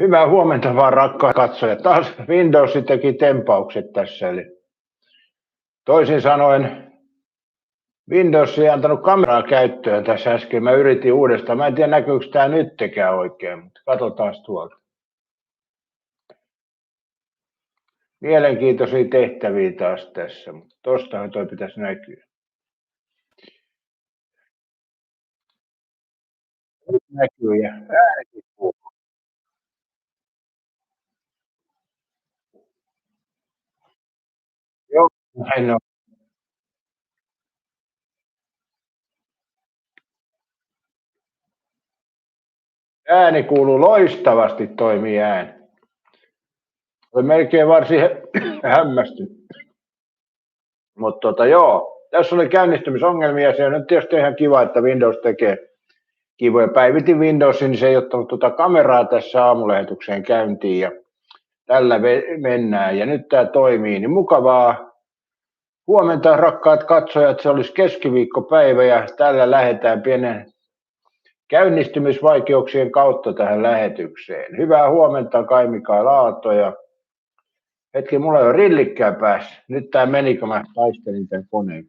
Hyvää huomenta vaan rakkaat katsojat. Taas Windows teki tempaukset tässä. Eli toisin sanoen Windows ei antanut kameraa käyttöön tässä äsken. Mä yritin uudestaan. Mä en tiedä näkyykö tää nyttekään oikein, mutta katsotaan tuolta. Mielenkiintoisia tehtäviä taas tässä, mutta tostahan toi pitäisi näkyä. Nyt näkyy ja äänikin kuuluu. Joo, näin on. Ääni kuuluu loistavasti, toimii ääni. Olen melkein varsin hämmästynyt. Mutta joo, tässä oli käynnistymisongelmia. Se on nyt tietysti ihan kiva, että Windows tekee kivoja. Päivitin Windowsin, niin se ei ottanut tuota kameraa tässä aamulähetykseen käyntiin ja tällä mennään. Ja nyt tämä toimii, niin mukavaa huomenta rakkaat katsojat. Se olisi keskiviikkopäivä ja tällä lähdetään pienen käynnistymisvaikeuksien kautta tähän lähetykseen. Hyvää huomenta Kai Mikael Aalto ja hetki, mulla ei ole rillikkään päässä. Nyt tää meni, kun mä taistelin tämän koneen.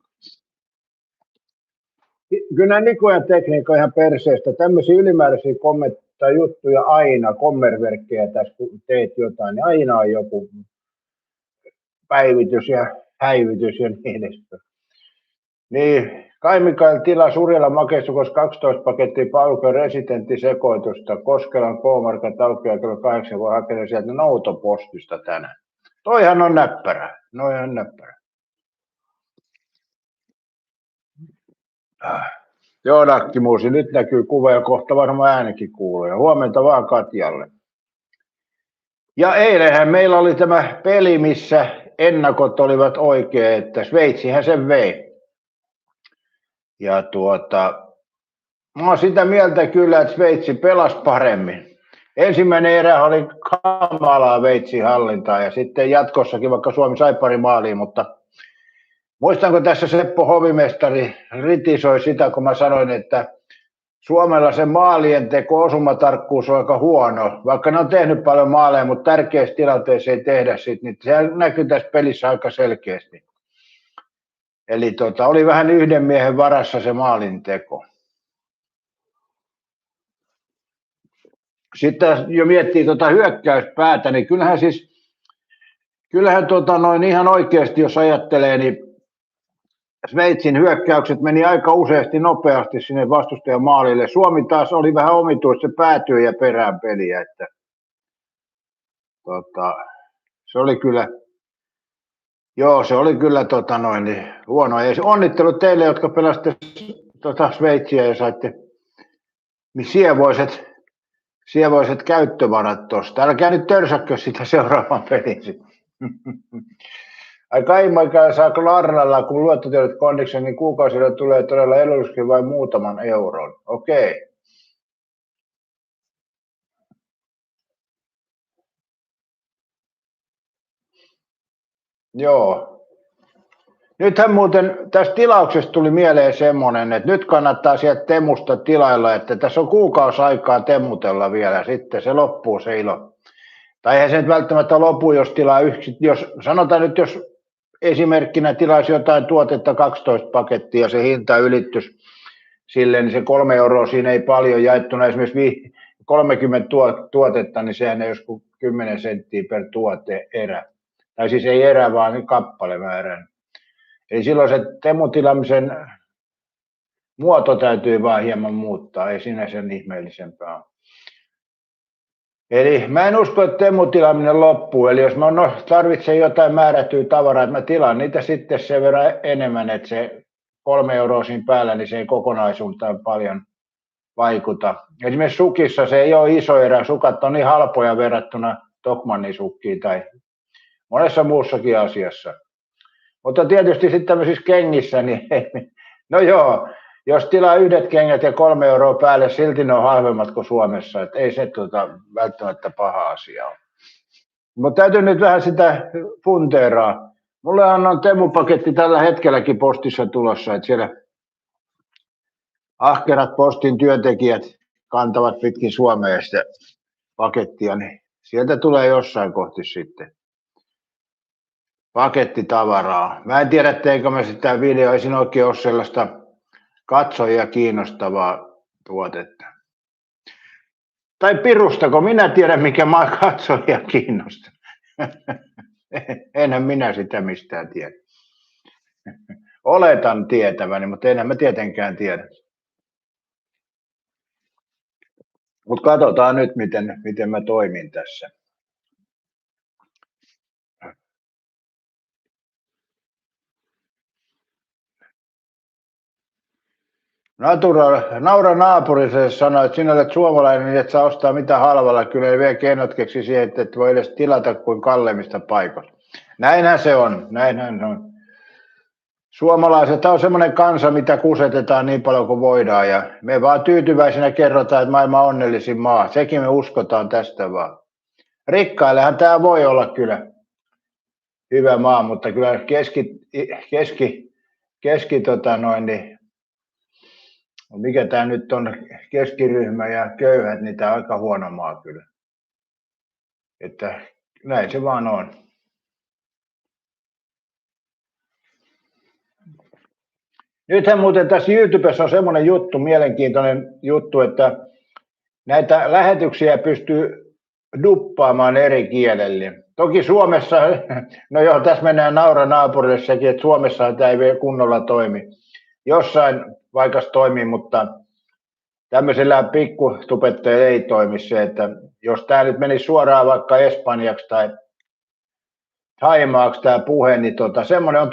Kyllä nykyajan tekniikka on ihan perseestä. Tämmöisiä ylimääräisiä kommentteja juttuja aina, kommerverkkejä tässä kun teet jotain, niin aina on joku päivitys ja häivitys ja niin edespäin. Niin, Kai Mikael tilasi Urjalan Makeisukos 12 pakettia Paulukan residenttisekoitusta. Koskelan K-markat aukeaa kello 8, voi hakea sieltä noutopostista tänään. Toihan on näppärä. Noihan näppärä. Joo, Nakkimuusi, nyt näkyy kuva ja kohta varmaan äänikin kuuluu. Ja huomenta vaan Katjalle. Ja eilenhän meillä oli tämä peli, missä ennakot olivat oikein, että Sveitsihän sen vei. Ja mä oon sitä mieltä kyllä, että Sveitsi pelasi paremmin. Ensimmäinen erä oli kamalaa Sveitsin hallintaa ja sitten jatkossakin, vaikka Suomi sai pari maalia, mutta muistanko tässä Seppo Hovimestari kritisoi sitä, kun mä sanoin, että Suomella se maalien teko osumatarkkuus on aika huono, vaikka ne on tehnyt paljon maaleja, mutta tärkeissä tilanteissa ei tehdä sit, niin se näkyy tässä pelissä aika selkeästi. Eli oli vähän yhden miehen varassa se maalinteko. Sitten jo miettii hyökkäyspäätä, niin kyllähän ihan oikeasti, jos ajattelee, niin Sveitsin hyökkäykset meni aika useasti nopeasti sinne vastustajan maalille. Suomi taas oli vähän omituista, se päätyy ja perään peliä, että se oli kyllä, joo, se oli kyllä huono. Ja onnittelut teille, jotka pelasitte Sveitsiä ja saitte sievoiset käyttövarat tuosta. Älkää nyt törsäkkö sitä seuraavan pelin. Ai Kai Mikael saa Klarnalla, kun luottotiedot kondiksen, niin kuukausilla tulee todella edulliskin vain muutaman euron. Okei. Joo. Nythän muuten tästä tilauksesta tuli mieleen semmoinen, että nyt kannattaa sieltä Temusta tilailla, että tässä on kuukausi aikaa temutella vielä, sitten se loppuu se ilo. Tai eihän se nyt välttämättä lopu, jos tilaa jos sanotaan nyt, jos esimerkkinä tilaisi jotain tuotetta 12 pakettia ja se hinta ylittyisi sille, niin se 3 euroa siinä ei paljon jaettuna esimerkiksi 30 tuotetta, niin sehän ei joskus 10 senttiä per tuote erä. Tai siis ei erä, vaan kappalemäärän. Eli silloin se temutilaamisen muoto täytyy vaan hieman muuttaa, ei siinä sen ihmeellisempää ole. Eli mä en usko, että temutilaaminen loppuu, eli jos mä tarvitsen jotain määrättyä tavaraa, että mä tilaan niitä sitten sen verran enemmän, että se 3 euroa siinä päällä, niin se ei kokonaisuuteen paljon vaikuta. Esimerkiksi sukissa se ei ole iso erä, sukat on niin halpoja verrattuna Tokmannin sukkiin tai monessa muussakin asiassa. Mutta tietysti sitten tämmöisissä kengissä, niin no joo, jos tilaa yhdet kengät ja 3 euroa päälle, silti ne on halvemmat kuin Suomessa, että ei se välttämättä paha asia ole. Mutta täytyy nyt vähän sitä funteeraa. Mulle on Temu-paketti tällä hetkelläkin postissa tulossa, että siellä ahkerat postin työntekijät kantavat pitkin Suomea sitä pakettia, niin sieltä tulee jossain kohti sitten pakettitavaraa. Mä en tiedä, teinkö mä sitä videoa, ei siinä oikein ole sellaista katsojia kiinnostavaa tuotetta. Tai pirustako minä tiedän, mikä mä katsojia kiinnostaa. Enhän minä sitä mistään tiedä. Oletan tietäväni, mutta enhän mä tietenkään tiedä. Mutta katsotaan nyt, miten mä toimin tässä. Naura naapurille sanoi, että sinä olet suomalainen, niin et saa ostaa mitään halvalla. Kyllä ne vielä keinot keksi siihen, että et voi edes tilata kuin kalleimmista paikoista. Näinhän se on, näinhän on. Suomalaiset on semmoinen kansa, mitä kusetetaan niin paljon kuin voidaan. Ja me vaan tyytyväisenä kerrotaan, että maailman onnellisin maa. Sekin me uskotaan tästä vaan. Rikkaillehan tämä voi olla kyllä hyvä maa, mutta kyllä mikä tämä nyt on, keskiryhmä ja köyhät, niin tämä on aika huono maa kyllä. Että näin se vaan on. Nythän muuten tässä YouTubessa on semmoinen juttu, mielenkiintoinen juttu, että näitä lähetyksiä pystyy duppaamaan eri kielellä. Toki Suomessa, no joo, tässä mennään Naura naapurille sekin, että Suomessa tämä ei vielä kunnolla toimi. Jossain paikassa toimii, mutta tämmöisellä pikkutubettajilla ei toimi se, että jos tämä nyt menisi suoraan vaikka espanjaksi tai Haimaaksi tämä puhe, niin semmoinen on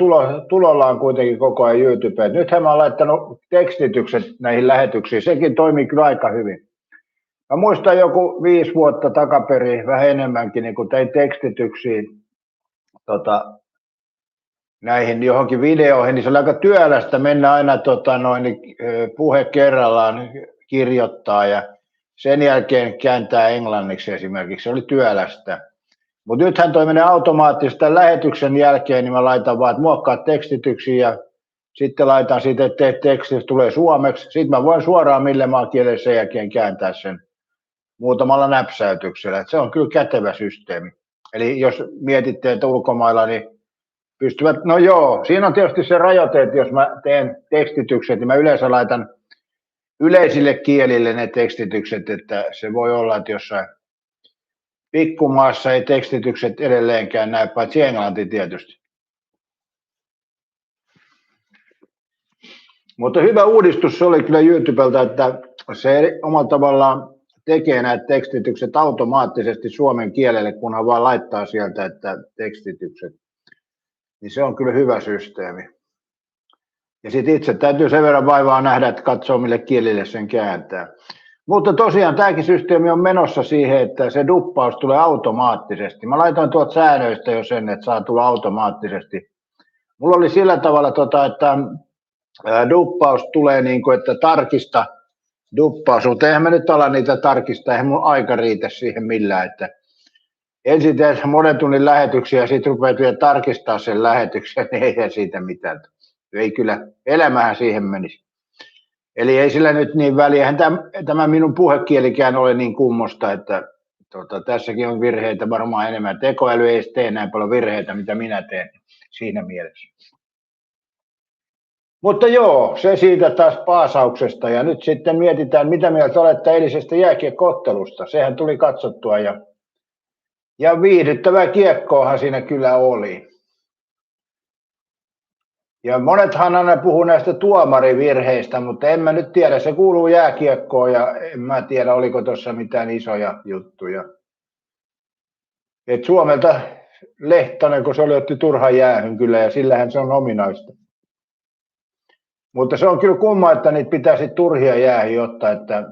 tulollaan kuitenkin koko ajan YouTubeen. Nythän mä oon laittanut tekstitykset näihin lähetyksiin, sekin toimii kyllä aika hyvin. Mä muistan joku 5 vuotta takaperin, vähän enemmänkin, niin kun tein tekstityksiin näihin johonkin videoihin, niin se oli aika työlästä mennä aina puhe kerrallaan kirjoittaa ja sen jälkeen kääntää englanniksi esimerkiksi. Se oli työlästä. Mutta nythän toi menee automaattisesti lähetyksen jälkeen, niin mä laitan vaan, että muokkaa tekstityksiä ja sitten laitan siitä, että teksti tulee suomeksi. Sitten mä voin suoraan millä maakielellä sen jälkeen kääntää sen muutamalla näpsäytyksellä. Et se on kyllä kätevä systeemi. Eli jos mietitte, että ulkomailla, niin pystyvät, no joo, siinä on tietysti se rajoite, että jos mä teen tekstitykset, niin mä yleensä laitan yleisille kielille ne tekstitykset, että se voi olla, että jossain pikkumaassa ei tekstitykset edelleenkään näy, paitsi englanti tietysti. Mutta hyvä uudistus se oli kyllä YouTubelta, että se omalla tavallaan tekee näitä tekstitykset automaattisesti suomen kielelle, kunhan vaan laittaa sieltä, että tekstitykset. Niin se on kyllä hyvä systeemi. Ja sitten itse täytyy sen verran vaivaa nähdä, että katsoo mille kielille sen kääntää. Mutta tosiaan tämäkin systeemi on menossa siihen, että se duppaus tulee automaattisesti. Mä laitoin tuolta säännöistä jo sen, että saa tulla automaattisesti. Mulla oli sillä tavalla, että duppaus tulee niin kuin, että tarkista duppaus, mutta eihän mä nyt ala niitä tarkistaa, eihän mun aika riitä siihen millään. Että ensin teet monen tunnin lähetyksiä ja sitten rupeat vielä tarkistaa sen lähetyksen, niin eihän siitä mitään. Ei kyllä, elämähän siihen menisi. Eli ei sillä nyt niin väliä. Tämä minun puhekielikään ole niin kummosta, että tässäkin on virheitä varmaan enemmän. Tekoäly ei tee näin paljon virheitä, mitä minä teen siinä mielessä. Mutta joo, se siitä taas paasauksesta. Ja nyt sitten mietitään, mitä mieltä olette eilisestä jääkiekko-ottelusta. Sehän tuli katsottua ja viihdyttävää kiekkoahan siinä kyllä oli. Ja monethan aina puhuu näistä tuomarivirheistä, mutta en mä nyt tiedä, se kuuluu jääkiekkoon ja en mä tiedä, oliko tuossa mitään isoja juttuja. Et Suomelta Lehtonen, kun se oli otti turhan jäähyn kyllä ja sillähän se on ominaista. Mutta se on kyllä kumma, että niitä pitäisi turhia jäähy ottaa, että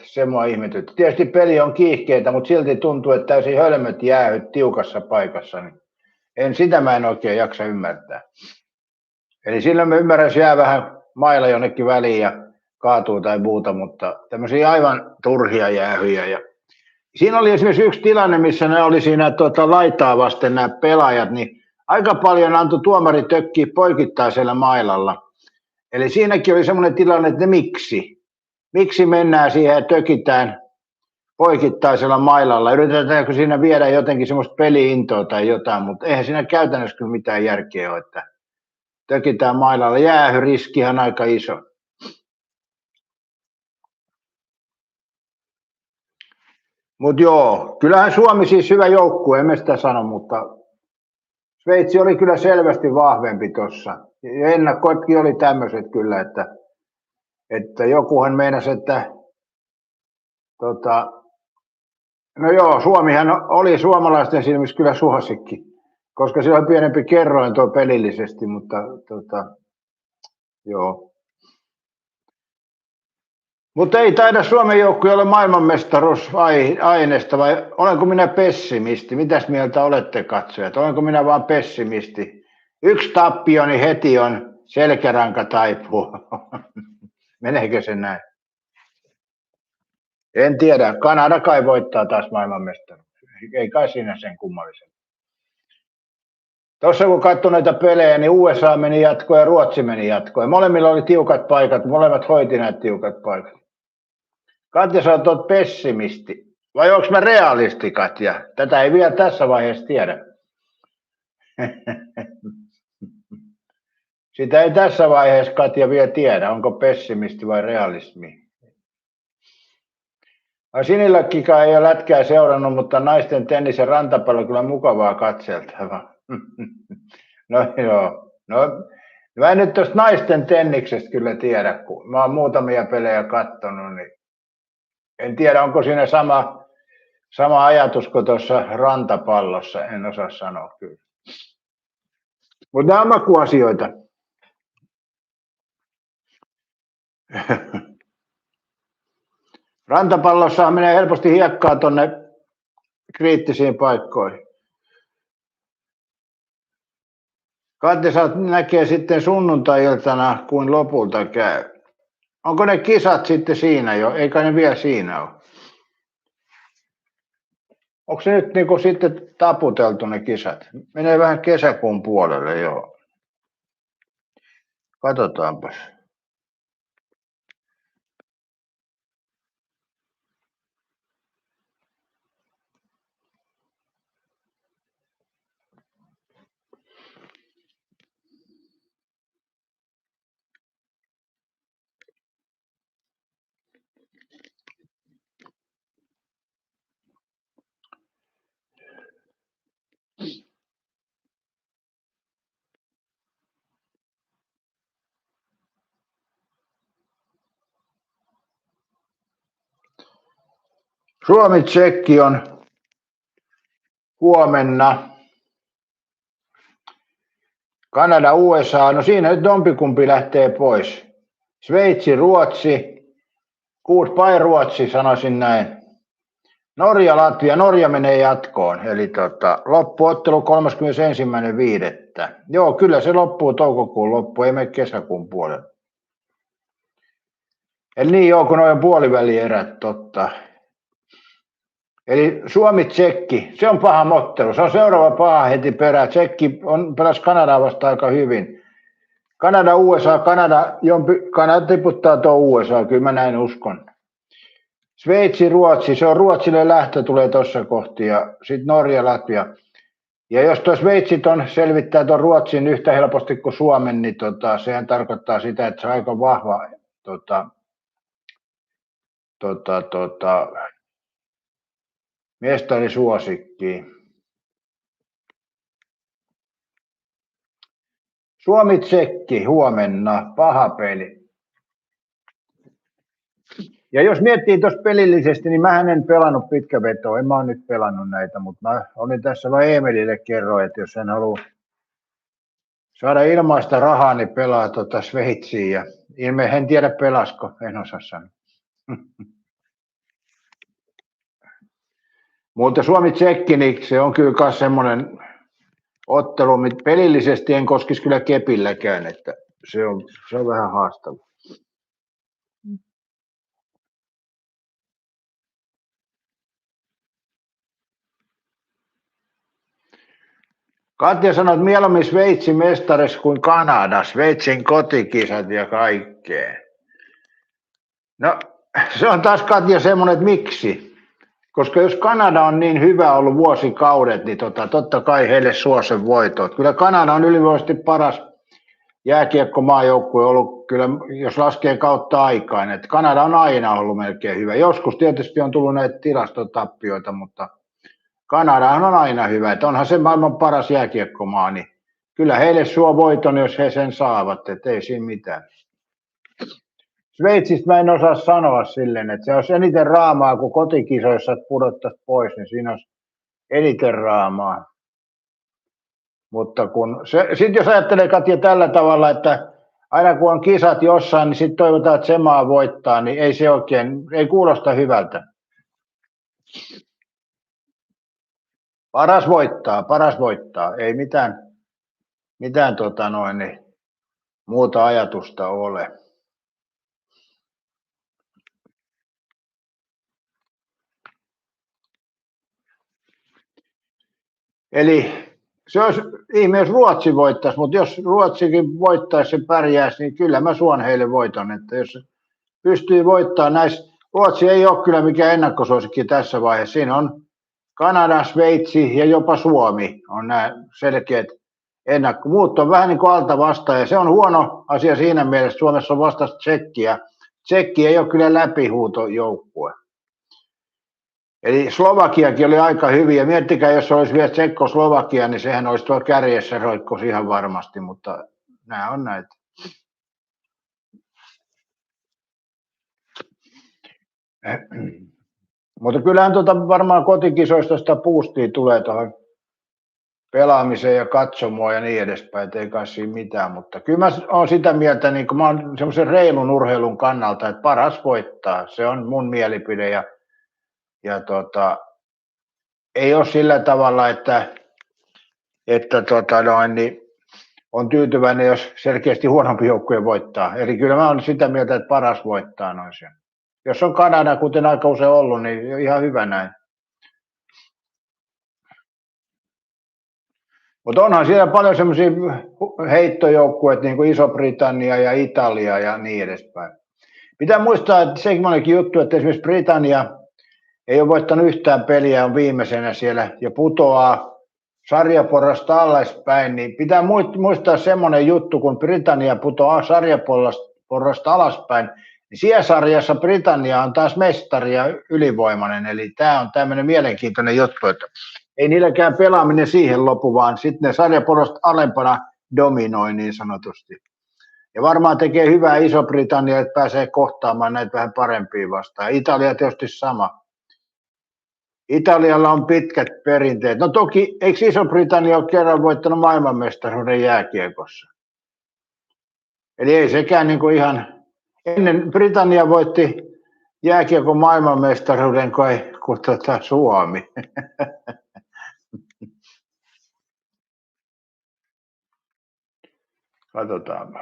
se mua ihmetyttää. Tietysti peli on kiihkeitä, mutta silti tuntuu, että täysin hölmöt jäähyt tiukassa paikassa. Niin sitä mä en oikein jaksa ymmärtää. Eli silloin mä ymmärrän, jos jää vähän mailla jonnekin väliin ja kaatuu tai muuta, mutta tämmöisiä aivan turhia jäähyjä. Ja siinä oli esimerkiksi yksi tilanne, missä ne oli siinä laitaa vasten nämä pelaajat, niin aika paljon antoi tuomari tökkiä poikittaisella mailalla. Eli siinäkin oli semmoinen tilanne, että miksi mennään siihen ja tökitään poikittaisella mailalla. Yritetäänkö siinä viedä jotenkin semmoista peli-intoa tai jotain, mutta eihän siinä käytännössä kyllä mitään järkeä ole, että tökitään mailalla. Jäähyriskihan on aika iso. Mutta joo, kyllähän Suomi siis hyvä joukkue, emme sitä sano, mutta Sveitsi oli kyllä selvästi vahvempi tuossa. Ennakkoetkin oli tämmöiset kyllä, että jokuhan meinasi, että no joo, Suomihan oli suomalaisten silmissä kyllä suosikki, koska se on pienempi kerroin tuo pelillisesti, mutta joo. Mutta ei taida Suomen joukkue olla maailmanmestaruusaineesta, vai olenko minä pessimisti? Mitäs mieltä olette katsojat? Olenko minä vaan pessimisti? Yksi tappio, niin heti on selkäranka taipuu. Meneekö se näin? En tiedä. Kanada kai voittaa taas maailmanmestaruus. Ei kai siinä sen kummallisen. Tuossa kun katsoi näitä pelejä, niin USA meni jatkoon ja Ruotsi meni jatkoon. Molemmilla oli tiukat paikat, molemmat hoiti näitä tiukat paikat. Katja, sä oot pessimisti. Vai onko mä realisti, Katja? Tätä ei vielä tässä vaiheessa tiedä. Sitä ei tässä vaiheessa, Katja, vielä tiedä, onko pessimisti vai realismi. Sinilläkkikaan ei ole lätkää seurannut, mutta naisten tennis ja rantapallo kyllä mukavaa katseltavaa. No joo. No, mä en nyt tuosta naisten tenniksestä kyllä tiedä, kun mä oon muutamia pelejä katsonut, niin en tiedä, onko siinä sama ajatus kuin tuossa rantapallossa, en osaa sanoa kyllä. Mutta nämä on makuasioita. Rantapallossa menee helposti hiekkaa tuonne kriittisiin paikkoihin. Katja näkee sitten sunnuntai-iltana, kuin lopulta käy. Onko ne kisat sitten siinä jo? Eikä ne vielä siinä ole. Onko se nyt niinku sitten taputeltu ne kisat? Menee vähän kesäkuun puolelle, joo. Katsotaanpas. Suomi-Tsekki on huomenna. Kanada, USA, no siinä nyt jompikumpi lähtee pois. Sveitsi, Ruotsi, goodbye Ruotsi, sanoisin näin. Norja, Latvia, Norja menee jatkoon, eli loppuottelu 31.5. Joo, kyllä se loppuu toukokuun loppu, ei mene kesäkuun puolelle. Eli niin joo, kun on puolivälierät, totta. Eli Suomi-Tsekki, se on paha ottelu, se on seuraava paha heti perään. Tsekki pelasi Kanadaa vasta aika hyvin. Kanada, USA, Kanada tiputtaa tuo USA, kyllä mä näin uskon. Sveitsi, Ruotsi, se on Ruotsille lähtö tulee tuossa kohti ja sitten Norja, Latvia. Ja jos tuo Sveitsi selvittää tuon Ruotsin yhtä helposti kuin Suomen, niin sehän tarkoittaa sitä, että se on aika vahva mestarisuosikki. Suomi-Tsekki huomenna, paha peli. Ja jos miettii tuossa pelillisesti, niin mähän en pelannut pitkävetoa, en mä ole nyt pelannut näitä, mutta mä olin tässä vaan Emelille kerroin, että jos hän haluaa saada ilmaista rahaa, niin pelaa Sveitsiin ja en tiedä pelasko, en osaa sanoa. Mutta Suomi-Tsekki, niin se on kyllä myös semmoinen ottelu, mitä pelillisesti en koskisi kyllä kepilläkään, että se on vähän haastava. Katja sanoi, että mieluummin Sveitsin mestaris kuin Kanada, Sveitsin kotikisat ja kaikkea. No, se on taas Katja semmoinen, että miksi? Koska jos Kanada on niin hyvä ollut vuosikaudet, niin totta kai heille suo sen voitot. Kyllä Kanada on ylivoimaisesti paras jääkiekkomaajoukkue ollut, kyllä, jos laskee kautta aikaan. Että Kanada on aina ollut melkein hyvä. Joskus tietysti on tullut näitä tilastotappioita, mutta Kanadahan on aina hyvä. Että onhan se maailman paras jääkiekkomaa, niin kyllä heille suo voiton, jos he sen saavat. Että ei siinä mitään. Sveitsistä mä en osaa sanoa silleen, että se olisi eniten raamaa, kun kotikisoissa pudottaisi pois, niin siinä olisi eniten raamaa. Mutta sitten jos ajattelee Katja tällä tavalla, että aina kun on kisat jossain, niin sitten toivotaan, että se maa voittaa, niin ei se oikein, ei kuulosta hyvältä. Paras voittaa. Ei mitään muuta ajatusta ole. Eli se olisi ihme, jos Ruotsi voittaisi, mutta jos Ruotsikin voittaisi ja pärjäisi, niin kyllä mä suon heille voiton. Että jos pystyy voittamaan näissä, Ruotsi ei ole kyllä mikään ennakkosuosikki tässä vaiheessa. Siinä on Kanada, Sveitsi ja jopa Suomi on nämä selkeät ennakko. Muut on vähän niin kuin alta vastaan ja se on huono asia siinä mielessä. Suomessa on vasta Tsekkiä. Tsekki ei ole kyllä läpihuutojoukkue. Eli Slovakiakin oli aika hyviä. Miettikää, jos olisi vielä Tsekko-Slovakia, niin sehän olisi tuolla kärjessä roikkosi ihan varmasti, mutta nämä on näitä. Mutta kyllähän varmaan kotikisoista sitä boostia tulee tuohon pelaamiseen ja katsomoon ja niin edespäin, ei kai siinä mitään, mutta kyllä mä oon sitä mieltä, niin mä oon semmoisen reilun urheilun kannalta, että paras voittaa, se on mun mielipide ja ei ole sillä tavalla, että niin on tyytyväinen, jos selkeästi huonompi joukkue voittaa. Eli kyllä mä oon sitä mieltä, että paras voittaa noin sen. Jos on Kanada, kuten aika usein ollut, niin ihan hyvä näin. Mutta onhan siellä paljon semmoisia heittojoukkueita, niin kuin Iso-Britannia ja Italia ja niin edespäin. Pitää muistaa, että semmoinenkin juttu, että esimerkiksi Britannia ei ole voittanut yhtään peliä, on viimeisenä siellä ja putoaa sarjaporrasta alaspäin, niin pitää muistaa semmoinen juttu, kun Britannia putoaa sarjaporrasta alaspäin, niin siellä sarjassa Britannia on taas mestari ja ylivoimainen, eli tämä on tämmöinen mielenkiintoinen juttu, että ei niilläkään pelaaminen siihen lopu, vaan sitten ne sarjaporrasta alempana dominoi niin sanotusti. Ja varmaan tekee hyvää Iso-Britannia, että pääsee kohtaamaan näitä vähän parempia vastaan. Italia tietysti sama. Italialla on pitkät perinteet. No toki, eikö Iso-Britannia ole kerran voittanut maailmanmestaruuden jääkiekossa? Eli ei sekään niin kuin ihan... Ennen Britannia voitti jääkiekon maailmanmestaruuden kuin Suomi. Katsotaanpa.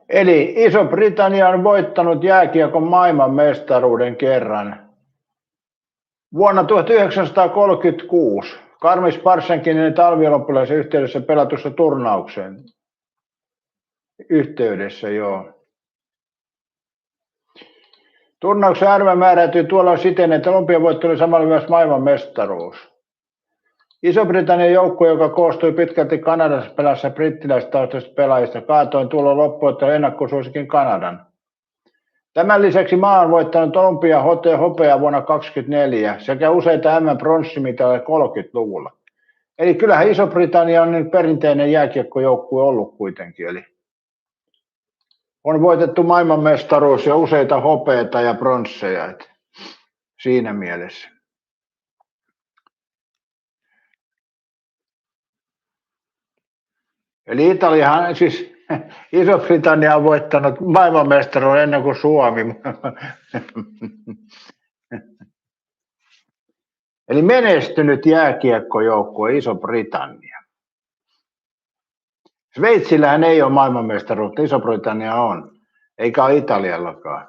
Eli Iso-Britannia on voittanut jääkiekon maailmanmestaruuden kerran vuonna 1936 Garmisch-Partenkinen talviolympialaisen yhteydessä pelatussa turnauksen yhteydessä, joo. Turnauksen arvo määräytyi tuolla siten, että olympiavoitto oli samalla myös maailmanmestaruus. Iso-Britannian joukkue, joka koostui pitkälti Kanadassa pelässä brittiläistaustaisista pelaajista, kaatoi tuolla loppuottelu ennakkosuosikin Kanadan. Tämän lisäksi maa on voittanut hopeaa vuonna 2024 sekä useita M-pronssimitaleja 30-luvulla. Eli kyllähän Iso-Britannia on nyt perinteinen jääkiekkojoukkue ollut kuitenkin. Eli on voitettu maailmanmestaruus ja useita hopeita ja pronsseja siinä mielessä. Eli Italiahan, siis Iso-Britannia on voittanut maailmanmestaruuden ennen kuin Suomi. Eli menestynyt jääkiekkojoukkue Iso-Britannia. Sveitsillähän ei ole maailmanmestaruutta, Iso-Britannia on, eikä ole Italiallakaan.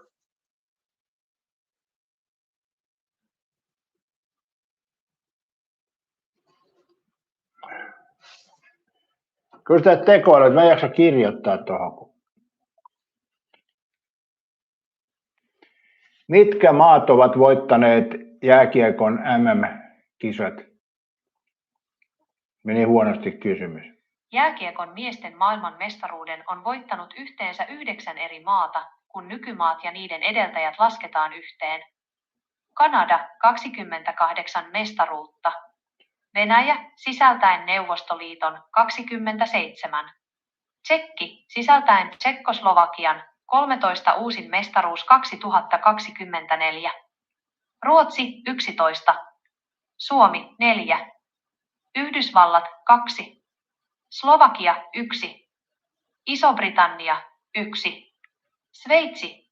Kyllä sitä tekoilet, mä en jaksa kirjoittaa tuohon. Mitkä maat ovat voittaneet jääkiekon MM-kisat? Meni huonosti kysymys. Jääkiekon miesten maailmanmestaruuden on voittanut yhteensä 9 eri maata, kun nykymaat ja niiden edeltäjät lasketaan yhteen. Kanada 28 mestaruutta. Venäjä sisältäen Neuvostoliiton 27. Tsekki sisältäen Tsekkoslovakian 13 uusin mestaruus 2024. Ruotsi 11. Suomi 4. Yhdysvallat 2. Slovakia 1. Iso-Britannia 1.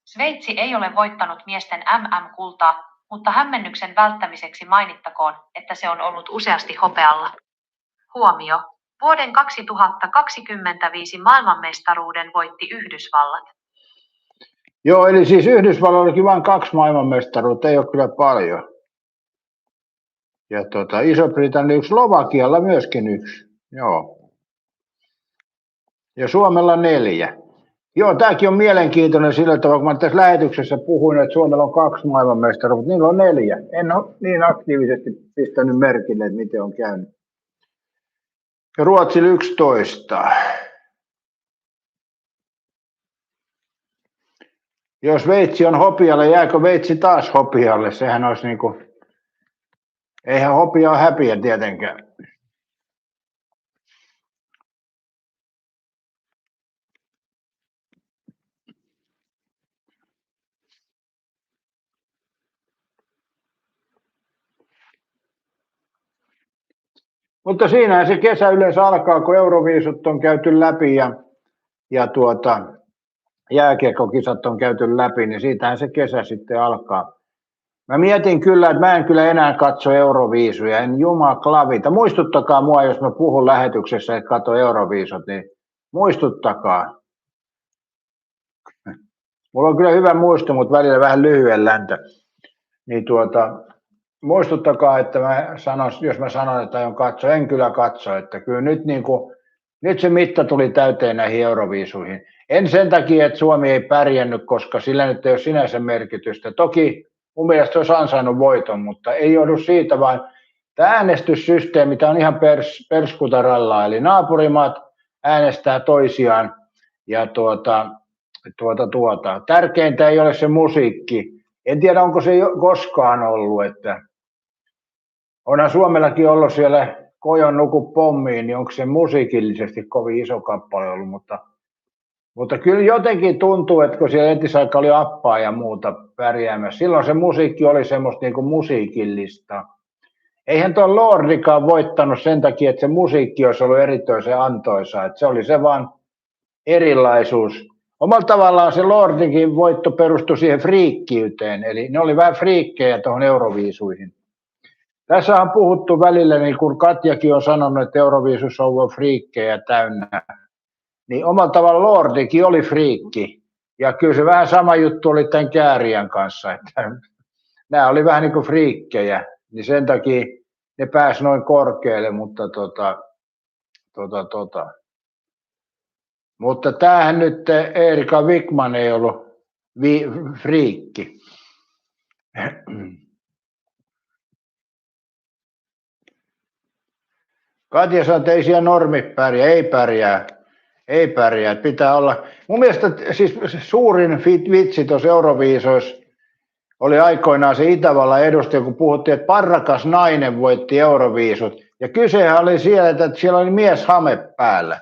Sveitsi ei ole voittanut miesten MM-kultaa, mutta hämmennyksen välttämiseksi mainittakoon, että se on ollut useasti hopealla. Huomio. Vuoden 2025 maailmanmestaruuden voitti Yhdysvallat. Joo, eli siis Yhdysvalloillakin vain 2 maailmanmestaruutta, ei ole kyllä paljon. Ja Iso-Britannia 1, Slovakialla myöskin 1. Joo. Ja Suomella 4. Joo, tämäkin on mielenkiintoinen sillä tavalla, kun mä tässä lähetyksessä puhuin, että Suomella on 2 maailmanmestaruutta, mutta niillä on 4. En ole niin aktiivisesti pistänyt merkille, että miten on käynyt. Ja Ruotsilla 11. Jos Sveitsi on hopealla, jääkö Sveitsi taas hopealle? Sehän olisi niin kuin, eihän hopea ole häpiä tietenkään. Mutta siinähän se kesä yleensä alkaa, kun Euroviisut on käyty läpi ja jääkiekkokisat on käyty läpi, niin siitähän se kesä sitten alkaa. Mä mietin kyllä, että mä en kyllä enää katso Euroviisuja, en jumaklavita. Muistuttakaa mua, jos mä puhun lähetyksessä, että katso Euroviisut, niin muistuttakaa. Mulla on kyllä hyvä muisto, mutta välillä vähän lyhyen läntä. Niin muistuttakaa, että jos mä sanon, että aion katsoa, en kyllä katso, että kyllä nyt se mitta tuli täyteen näihin Euroviisuihin. En sen takia, että Suomi ei pärjännyt, koska sillä nyt ei ole sinänsä merkitystä. Toki mun mielestä se olisi ansainnut voiton, mutta ei joudu siitä, vaan tämä äänestyssysteemi, tämä on ihan perskutaralla, eli naapurimaat äänestää toisiaan ja tärkeintä ei ole se musiikki. En tiedä, onko se koskaan ollut, että onhan Suomellakin ollut siellä Kojon nuku pommiin, niin onko se musiikillisesti kovin iso kappale ollut, mutta kyllä jotenkin tuntuu, että kun siellä entisaika oli appaa ja muuta pärjäämässä, silloin se musiikki oli semmoista niin kuin musiikillista. Eihän tuo Lordikaan voittanut sen takia, että se musiikki olisi ollut erityisen antoisa, että se oli se vaan erilaisuus. Omalla tavallaan se Lordinkin voitto perustui siihen friikkiyteen, eli ne oli vähän friikkejä tuohon Euroviisuihin. Tässä on puhuttu välillä, niin kuin Katjakin on sanonut, että Euroviisussa on friikkejä täynnä. Niin omalla tavalla Lordikin oli friikki. Ja kyllä se vähän sama juttu oli tämän Kääriän kanssa, että nämä oli vähän niin kuin friikkejä. Niin sen takia ne pääsi noin korkealle, mutta Mutta tämähän nyt Erika Wikman ei ollut friikki. Katja sanoi, että ei siellä normit pärjää, ei pärjää, pitää olla. Mun mielestä siis suurin vitsi tuossa Euroviisoissa oli aikoinaan se Itävallan edustaja, kun puhuttiin, että parrakas nainen voitti Euroviisut. Ja kysehän oli siellä, että siellä oli mies hame päällä.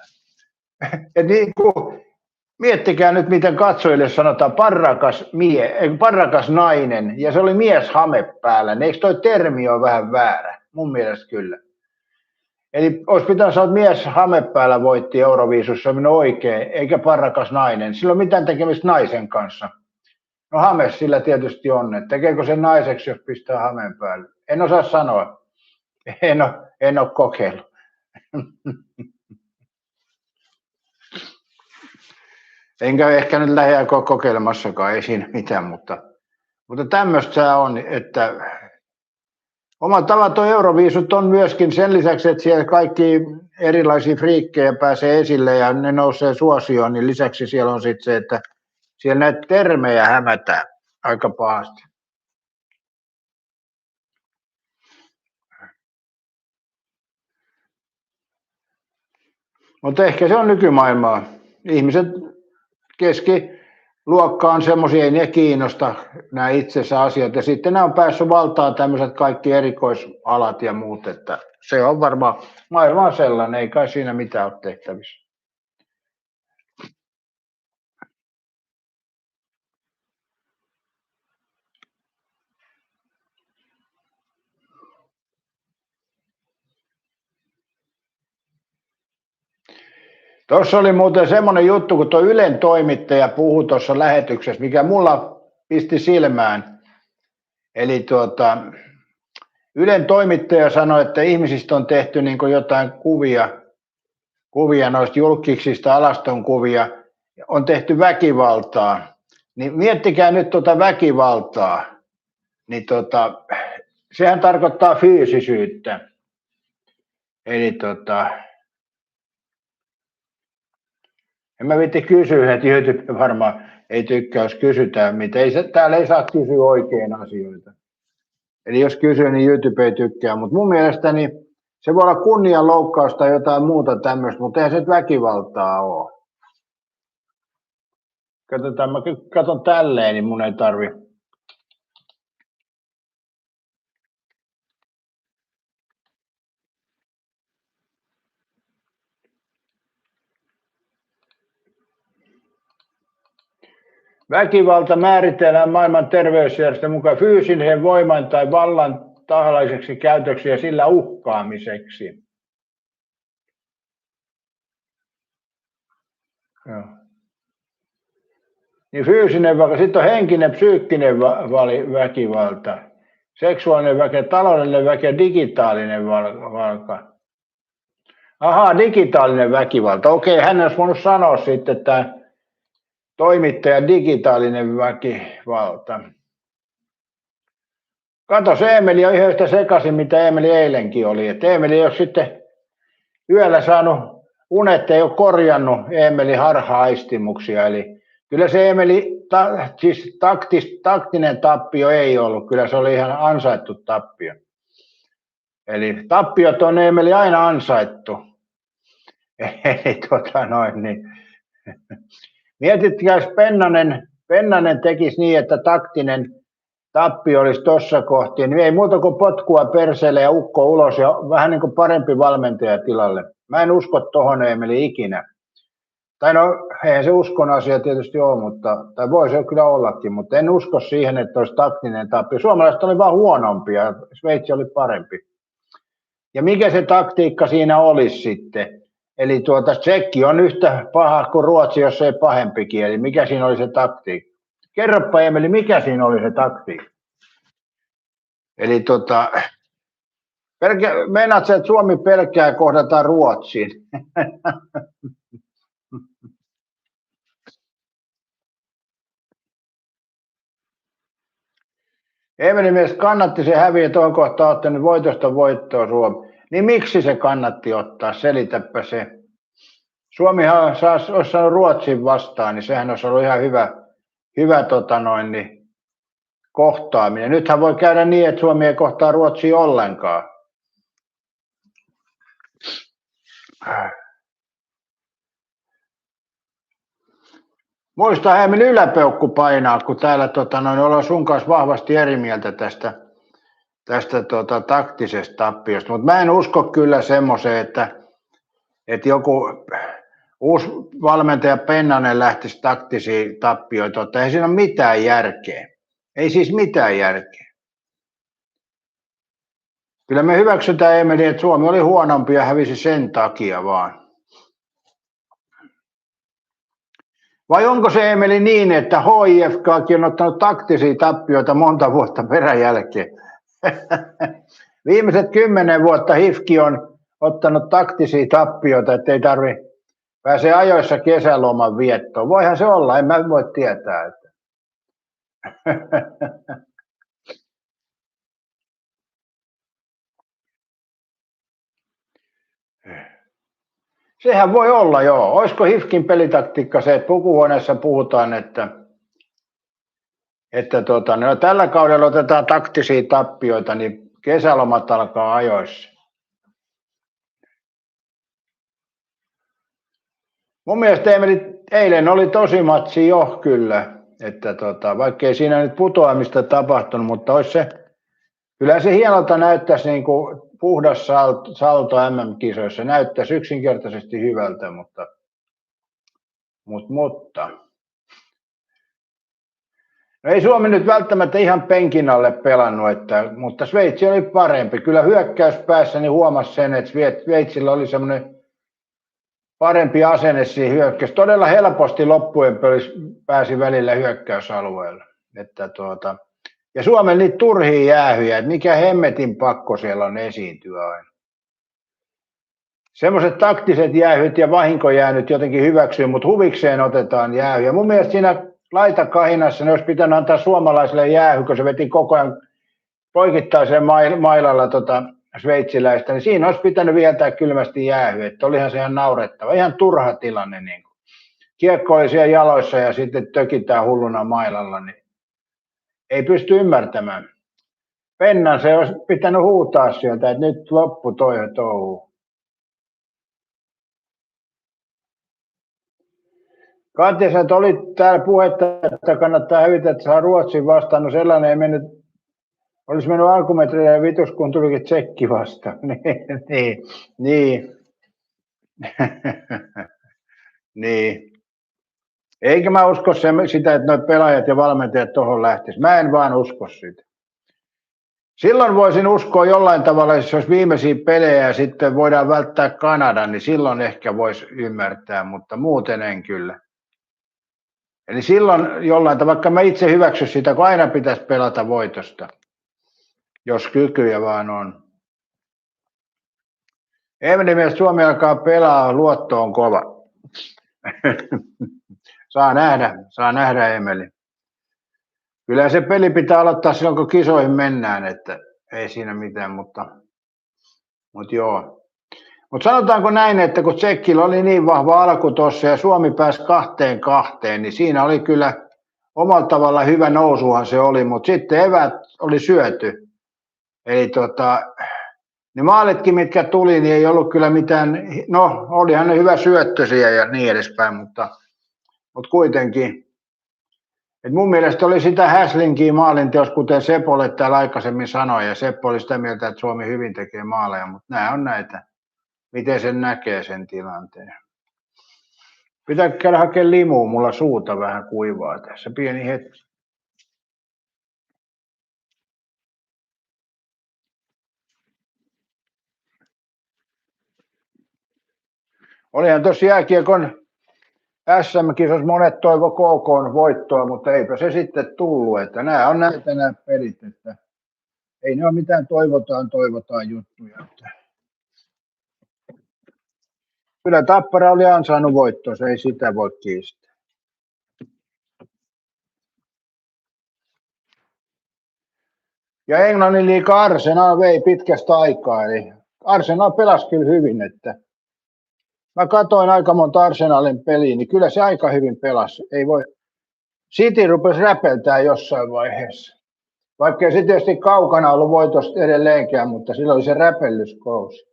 Et niin kuin, miettikää nyt, miten katsojille sanotaan parrakas nainen, ja se oli mies hame päällä. Eikö toi termi ole vähän väärä? Mun mielestä kyllä. Eli olisi pitänyt sanoa, että mies hame päällä voitti Euroviisussa, minun oikein, eikä parrakas nainen. Sillä ei ole mitään tekemistä naisen kanssa. No hame sillä tietysti on, että tekeekö se naiseksi, jos pistää hameen päälle. En osaa sanoa. En ole kokeillut. Enkä ehkä nyt lähde kokeilemassakaan, ei siinä mitään, mutta tämmöistä se on, että oman tavan tuo Euroviisut on myöskin sen lisäksi, että siellä kaikki erilaisia friikkejä pääsee esille ja ne nousee suosioon, niin lisäksi siellä on sitten se, että siellä näitä termejä hämätään aika pahasti. Mutta ehkä se on nykymaailmaa. Ihmiset keskiluokka on semmoisia, ei ne kiinnosta nämä itsensä asiat. Ja sitten nämä on päässyt valtaan tämmöiset kaikki erikoisalat ja muut, että se on varmaan, maailma on sellainen, ei kai siinä mitään ole tehtävissä. Tuossa oli muuten semmoinen juttu, kun tuo Ylen toimittaja puhui tuossa lähetyksessä, mikä mulla pisti silmään. Eli Ylen toimittaja sanoi, että ihmisistä on tehty niin kuin jotain kuvia noista julkiksista, alastonkuvia, on tehty väkivaltaa. Niin miettikää nyt tuota väkivaltaa, niin sehän tarkoittaa fyysisyyttä. Eli en mä viitti kysyä, että YouTube varmaan ei tykkää, jos kysytään mitä. Täällä ei saa kysyä oikein asioita. Eli jos kysyy, niin YouTube ei tykkää. Mutta mun mielestäni se voi olla kunnianloukkaus tai jotain muuta tämmöistä, mutta eihän se nyt väkivaltaa ole. Katsotaan, mä katson tälleen, niin mun ei tarvi. Väkivalta määritellään maailman terveysjärjestön mukaan fyysisen voiman tai vallan tahalliseksi käytöksi ja sillä uhkaamiseksi. Joo. Niin fyysinen väkivalta, sitten on henkinen, psyykkinen väkivalta, seksuaalinen väkivalta, taloudellinen väkivalta, digitaalinen valta. Ahaa, digitaalinen väkivalta. Okei, hän olisi voinut sanoa sitten, että toimittaja digitaalinen väkivalta. Kato, se Eemeli on ihan yhtä sekaisin, mitä Eemeli eilenkin oli. Että Eemeli ei ole sitten yöllä saanut unet, ei ole korjannut Eemeli harha-aistimuksia. Eli kyllä se Eemeli, siis taktinen tappio ei ollut. Kyllä se oli ihan ansaittu tappio. Eli tappiot on Eemeli aina ansaittu. Eli niin. Mietitkää, jos Pennanen tekisi niin, että taktinen tappio olisi tuossa kohti, niin ei muuta kuin potkua perseelle ja ukko ulos ja vähän niin kuin parempi valmentaja tilalle. Mä en usko tohon Eemeli ikinä. Tai no, eihän se uskon asia tietysti ole, tai voi se kyllä ollakin, mutta en usko siihen, että olisi taktinen tappio. Suomalaiset oli vaan huonompia, Sveitsi oli parempi. Ja mikä se taktiikka siinä olisi sitten? Eli tsekki on yhtä paha kuin Ruotsi, jos ei pahempikin. Eli mikä siinä oli se taktiikka? Kerropa Emeli, mikä siinä oli se taktiikka? Eli meinaat sä, että Suomi pelkää kohdata Ruotsiin? Emeli mies kannatti se häviä, tuon kohtaan ottanut voitosta voittoa Suomi. Niin miksi se kannatti ottaa? Selitäpä se. Suomihan olisi saanut Ruotsin vastaan, niin sehän olisi ollut ihan hyvä kohtaaminen. Nythän voi käydä niin, että Suomi ei kohtaa Ruotsia ollenkaan. Muista Emeli yläpeukku painaa, kun täällä ollaan sun kanssa vahvasti eri mieltä tästä taktisesta tappiosta, mutta mä en usko kyllä semmoiseen, että joku uusi valmentaja Pennanen lähtisi taktisia tappioita ottaa. Ei siinä ole mitään järkeä. Ei siis mitään järkeä. Kyllä me hyväksytään, Emeli, että Suomi oli huonompi ja hävisi sen takia vaan. Vai onko se, Emeli, niin, että HIFKkin on ottanut taktisia tappioita monta vuotta peräjälkeen? Viimeiset 10 vuotta HIFK on ottanut taktisia tappioita, ettei pääse ajoissa kesäloman viettoon. Voihan se olla, en mä voi tietää. Että. Sehän voi olla, joo. Olisiko HIFKin pelitaktiikka se, että pukuhuoneessa puhutaan, että no, tällä kaudella otetaan taktisia tappioita, niin kesälomat alkaa ajoissa. Mun mielestä eilen oli tosi matsi jo kyllä, että vaikkei siinä nyt putoamista tapahtunut, mutta olisi se, kyllä se hienolta näyttäisi niin kuin puhdas salto MM-kisoissa, näyttäisi yksinkertaisesti hyvältä, mutta no ei Suomi nyt välttämättä ihan penkin alle pelannut, mutta Sveitsi oli parempi. Kyllä hyökkäyspäässä niin huomasi sen, että Sveitsillä oli semmoinen parempi asenne siihen hyökkäys. Todella helposti loppuen pääsi välillä hyökkäysalueelle. Ja Suomen niitä turhia jäähyjä, että mikä hemmetin pakko siellä on esiintyä aina. Semmoiset taktiset jäähyt ja vahinkojäänyt jotenkin hyväksyy, mutta huvikseen otetaan jäähyjä. Mun mielestä siinä laitakahinassa ne olisi pitänyt antaa suomalaiselle jäähy, kun se veti koko ajan poikittaiseen mailalla sveitsiläistä, niin siinä olisi pitänyt viheltää kylmästi jäähy, että olihan se ihan naurettava, ihan turha tilanne. Niin kuin. Kiekko oli siellä jaloissa ja sitten tökitään hulluna mailalla, niin ei pysty ymmärtämään. Pennan se olisi pitänyt huutaa sieltä, että nyt loppu toi touhu. Katja, sä olit täällä puhetta, että kannattaa hävitä, että saa Ruotsin vastaan. No sellainen ei mennyt, olisi mennyt alkumetrejä ja vitus, kun tulikin Tsekki vastaan. Niin. Niin. Eikä mä usko sitä, että nuo pelaajat ja valmentajat tuohon lähtisivät. Mä en vaan usko sitä. Silloin voisin uskoa jollain tavalla, jos olisi viimeisiä pelejä ja sitten voidaan välttää Kanadan, niin silloin ehkä voisi ymmärtää, mutta muuten en kyllä. Eli silloin jollain tavalla, vaikka mä itse hyväksy sitä, kun aina pitäisi pelata voitosta, jos kykyjä vaan on. Emenin mielestä Suomi alkaa pelaa, luotto on kova. Saa nähdä Emeli. Kyllä se peli pitää aloittaa silloin, kun kisoihin mennään, että ei siinä mitään, mutta joo. Mutta sanotaanko näin, että kun Tsekkillä oli niin vahva alku tuossa ja Suomi pääsi 2-2, niin siinä oli kyllä omalla tavalla hyvä nousuhan se oli, mutta sitten eväät oli syöty. Eli ne maalitkin, mitkä tuli, niin ei ollut kyllä mitään, no olihan ne hyvä syöttösiä ja niin edespäin, mutta kuitenkin. Et mun mielestä oli sitä Häslinkiä maalinteos, kuten Sepolle täällä aikaisemmin sanoi, ja Seppo oli sitä mieltä, että Suomi hyvin tekee maaleja, mutta nämä on näitä, miten sen näkee sen tilanteen. Pitää käydä hakemaan limua, mulla suuta vähän kuivaa tässä, pieni hetki. Olihan tuossa jääkiekon SM-kisossa monet toivo KK:n voittoa, mutta eipä se sitten tullut, että nämä on näitä nämä pelit, että ei ne ole mitään toivotaan juttuja. Että. Kyllä Tappara oli ansainnut voittoa, se ei sitä voi kiistää. Ja Englannin liiga Arsenal vei pitkästä aikaa, eli Arsenal pelasi kyllä hyvin, että mä katsoin aika monta Arsenalin peliä, niin kyllä se aika hyvin pelasi. Ei voi. City rupesi räpeltää jossain vaiheessa. Vaikka ei se tietysti kaukana ollut voitosta edelleenkään, mutta silloin oli se räpellyskausi.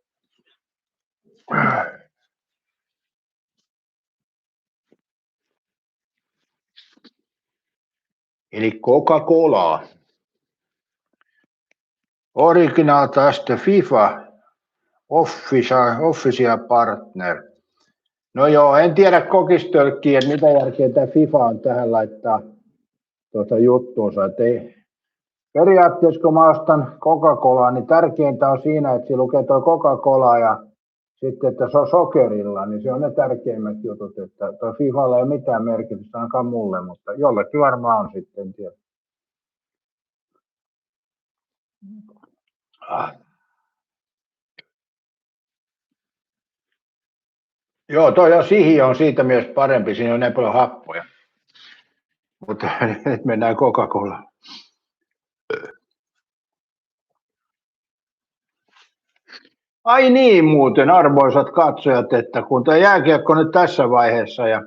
Eli Coca-Cola. Original tästä FIFA official partner. No joo, en tiedä kokistölkkiä, että mitä järkeä tämä FIFA on tähän laittaa juttuunsa. periaatteessa kun mä ostan Coca-Colaa, niin tärkeintä on siinä, että siinä lukee tuo Coca-Cola ja sitten, että se on sokerilla, niin se on ne tärkeimmät jutut, että tuo FIFAlla ei ole mitään merkitystä ainakaan mulle, mutta jollekin varmaan on sitten tiedä. Joo, toi sihi on siitä myös parempi, siinä on niin paljon happoja. Mutta nyt mennään Coca-Colaan. Ai niin muuten, arvoisat katsojat, että kun tämä jääkiekko nyt tässä vaiheessa ja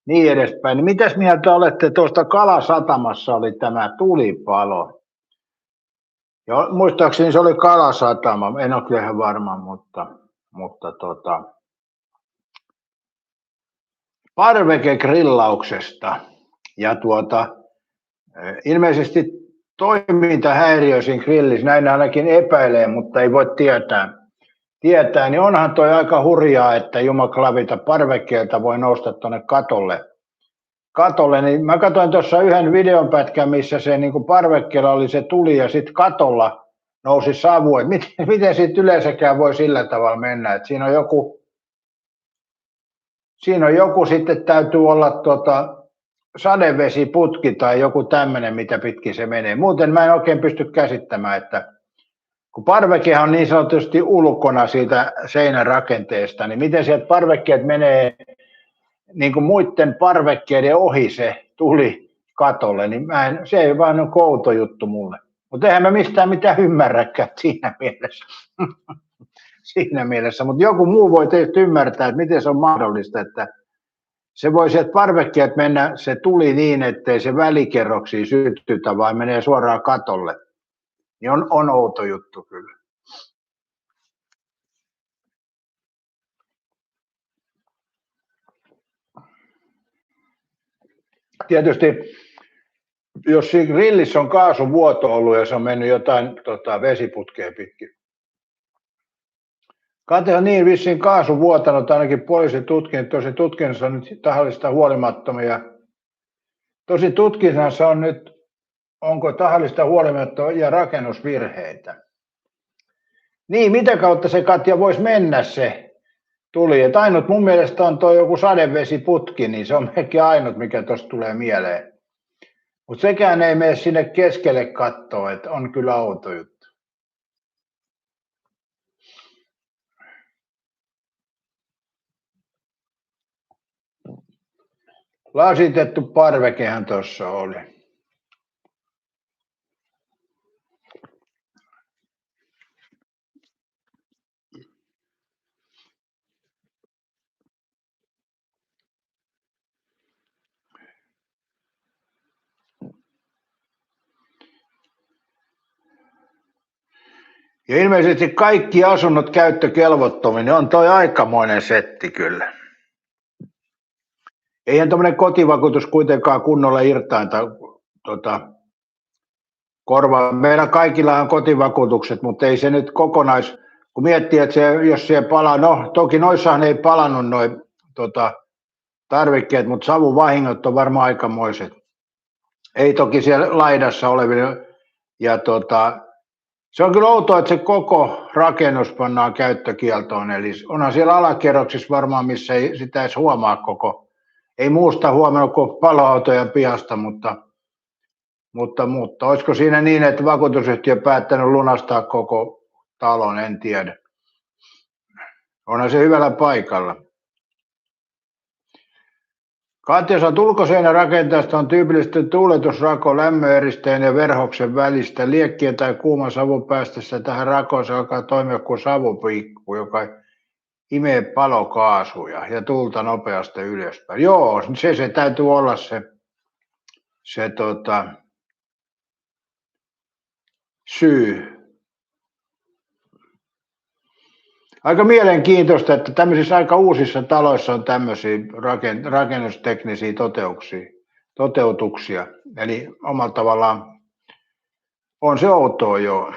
niin edespäin, niin mitäs mieltä olette tuosta Kalasatamassa oli tämä tulipalo? Ja muistaakseni se oli Kalasatama, en ole kyllä ihan varma, mutta parvekegrillauksesta ja ilmeisesti toimintahäiriö siinä grillissä, näin ainakin epäilee, mutta ei voi tietää, niin onhan toi aika hurjaa, että jumaklavita parvekkeelta voi nousta tuonne katolle, niin mä katsoin tuossa yhden videonpätkän, missä se niin kuin parvekkeella oli se tuli ja sitten katolla nousi savu, että miten siitä yleensäkään voi sillä tavalla mennä, että siinä on joku sitten täytyy olla sadevesiputki tai joku tämmöinen, mitä pitkin se menee. Muuten mä en oikein pysty käsittämään, että kun parvekehan on niin sanotusti ulkona siitä seinän rakenteesta, niin miten sieltä parvekkeet menee niin kuin muiden parvekkeiden ohi se tuli katolle, niin se ei vaan ole outo juttu mulle. Mutta eihän mä mistään mitään ymmärräkään siinä mielessä. Siinä mielessä, mutta joku muu voi teistä ymmärtää, että miten se on mahdollista, että se voi sieltä parvekkeet mennä, se tuli niin, ettei se välikerroksiin sytytä, vaan menee suoraan katolle. Niin on outo juttu kyllä. Tietysti, jos siinä grillissä on kaasuvuoto ollut ja se on mennyt jotain vesiputkea pitkin. Kate on niin vissiin kaasu vuotanut, ainakin poliisi tutkinut, tosi tutkinnassa on nyt tahallista huolimattomia. Tosi tutkinnassa on nyt, onko tahallista huolimattomia ja rakennusvirheitä. Niin, mitä kautta se Katja voisi mennä se tuli? Et ainut mun mielestä on tuo joku sadevesiputki, niin se on melkein ainut, mikä tuossa tulee mieleen. Mutta sekään ei mene sinne keskelle kattoa, että on kyllä outo juttu. Lasitettu parvekehan tuossa oli. Ja ilmeisesti kaikki asunnot käyttökelvottomia, niin on toi aikamoinen setti kyllä. Eihän tämmöinen kotivakuutus kuitenkaan kunnolla irtainta korvaa. Meillä kaikilla on kotivakuutukset, mutta ei se nyt kun miettii, että jos siellä palaa, no toki noissahan ei palannut noin tarvikkeet, mutta savuvahingot on varmaan aikamoiset. Ei toki siellä laidassa oleville. Ja se on kyllä outoa, että se koko rakennus pannaan käyttökieltoon, eli onhan siellä alakerroksissa varmaan, missä ei sitä edes huomaa ei muusta huomannut kuin paloautojen pihasta, mutta olisiko siinä niin, että vakuutusyhtiö on päättänyt lunastaa koko talon, en tiedä. Onhan se hyvällä paikalla. Katjosan ulkoseinän rakenteesta on tyypillisesti tuuletusrako lämmöeristeen ja verhoksen välistä. Liekkien tai kuuman savun päästessä tähän rakoon se alkaa toimia kuin savupiikku, joka imee palokaasuja ja tulta nopeasti ylöspäin. Joo, se täytyy olla se syy. Aika mielenkiintoista, että tämmöisissä aika uusissa taloissa on tämmöisiä rakennusteknisiä toteutuksia. Eli omalla tavallaan on se outoa joo.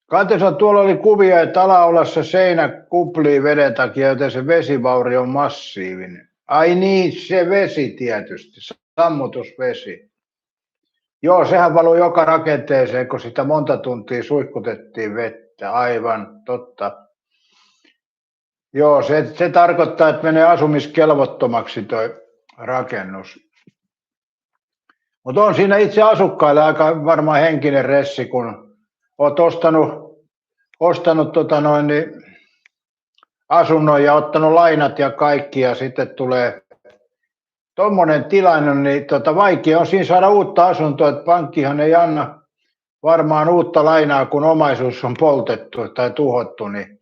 Katsotaan, tuolla oli kuvia, että alaolassa seinä kuplii veden takia, joten se vesivaurio on massiivinen. Ai niin, se vesi tietysti, sammutusvesi. Joo, sehän valui joka rakenteeseen, kun sitä monta tuntia suihkutettiin vettä. Aivan, totta. Joo, se tarkoittaa, että menee asumiskelvottomaksi toi rakennus. Mutta on siinä itse asukkaille aika varmaan henkinen ressi, kun olet ostanut asunnon ja ottanut lainat ja kaikki ja sitten tulee tuommoinen tilanne, niin vaikea on siinä saada uutta asuntoa, että pankkihan ei anna varmaan uutta lainaa, kun omaisuus on poltettu tai tuhottu, niin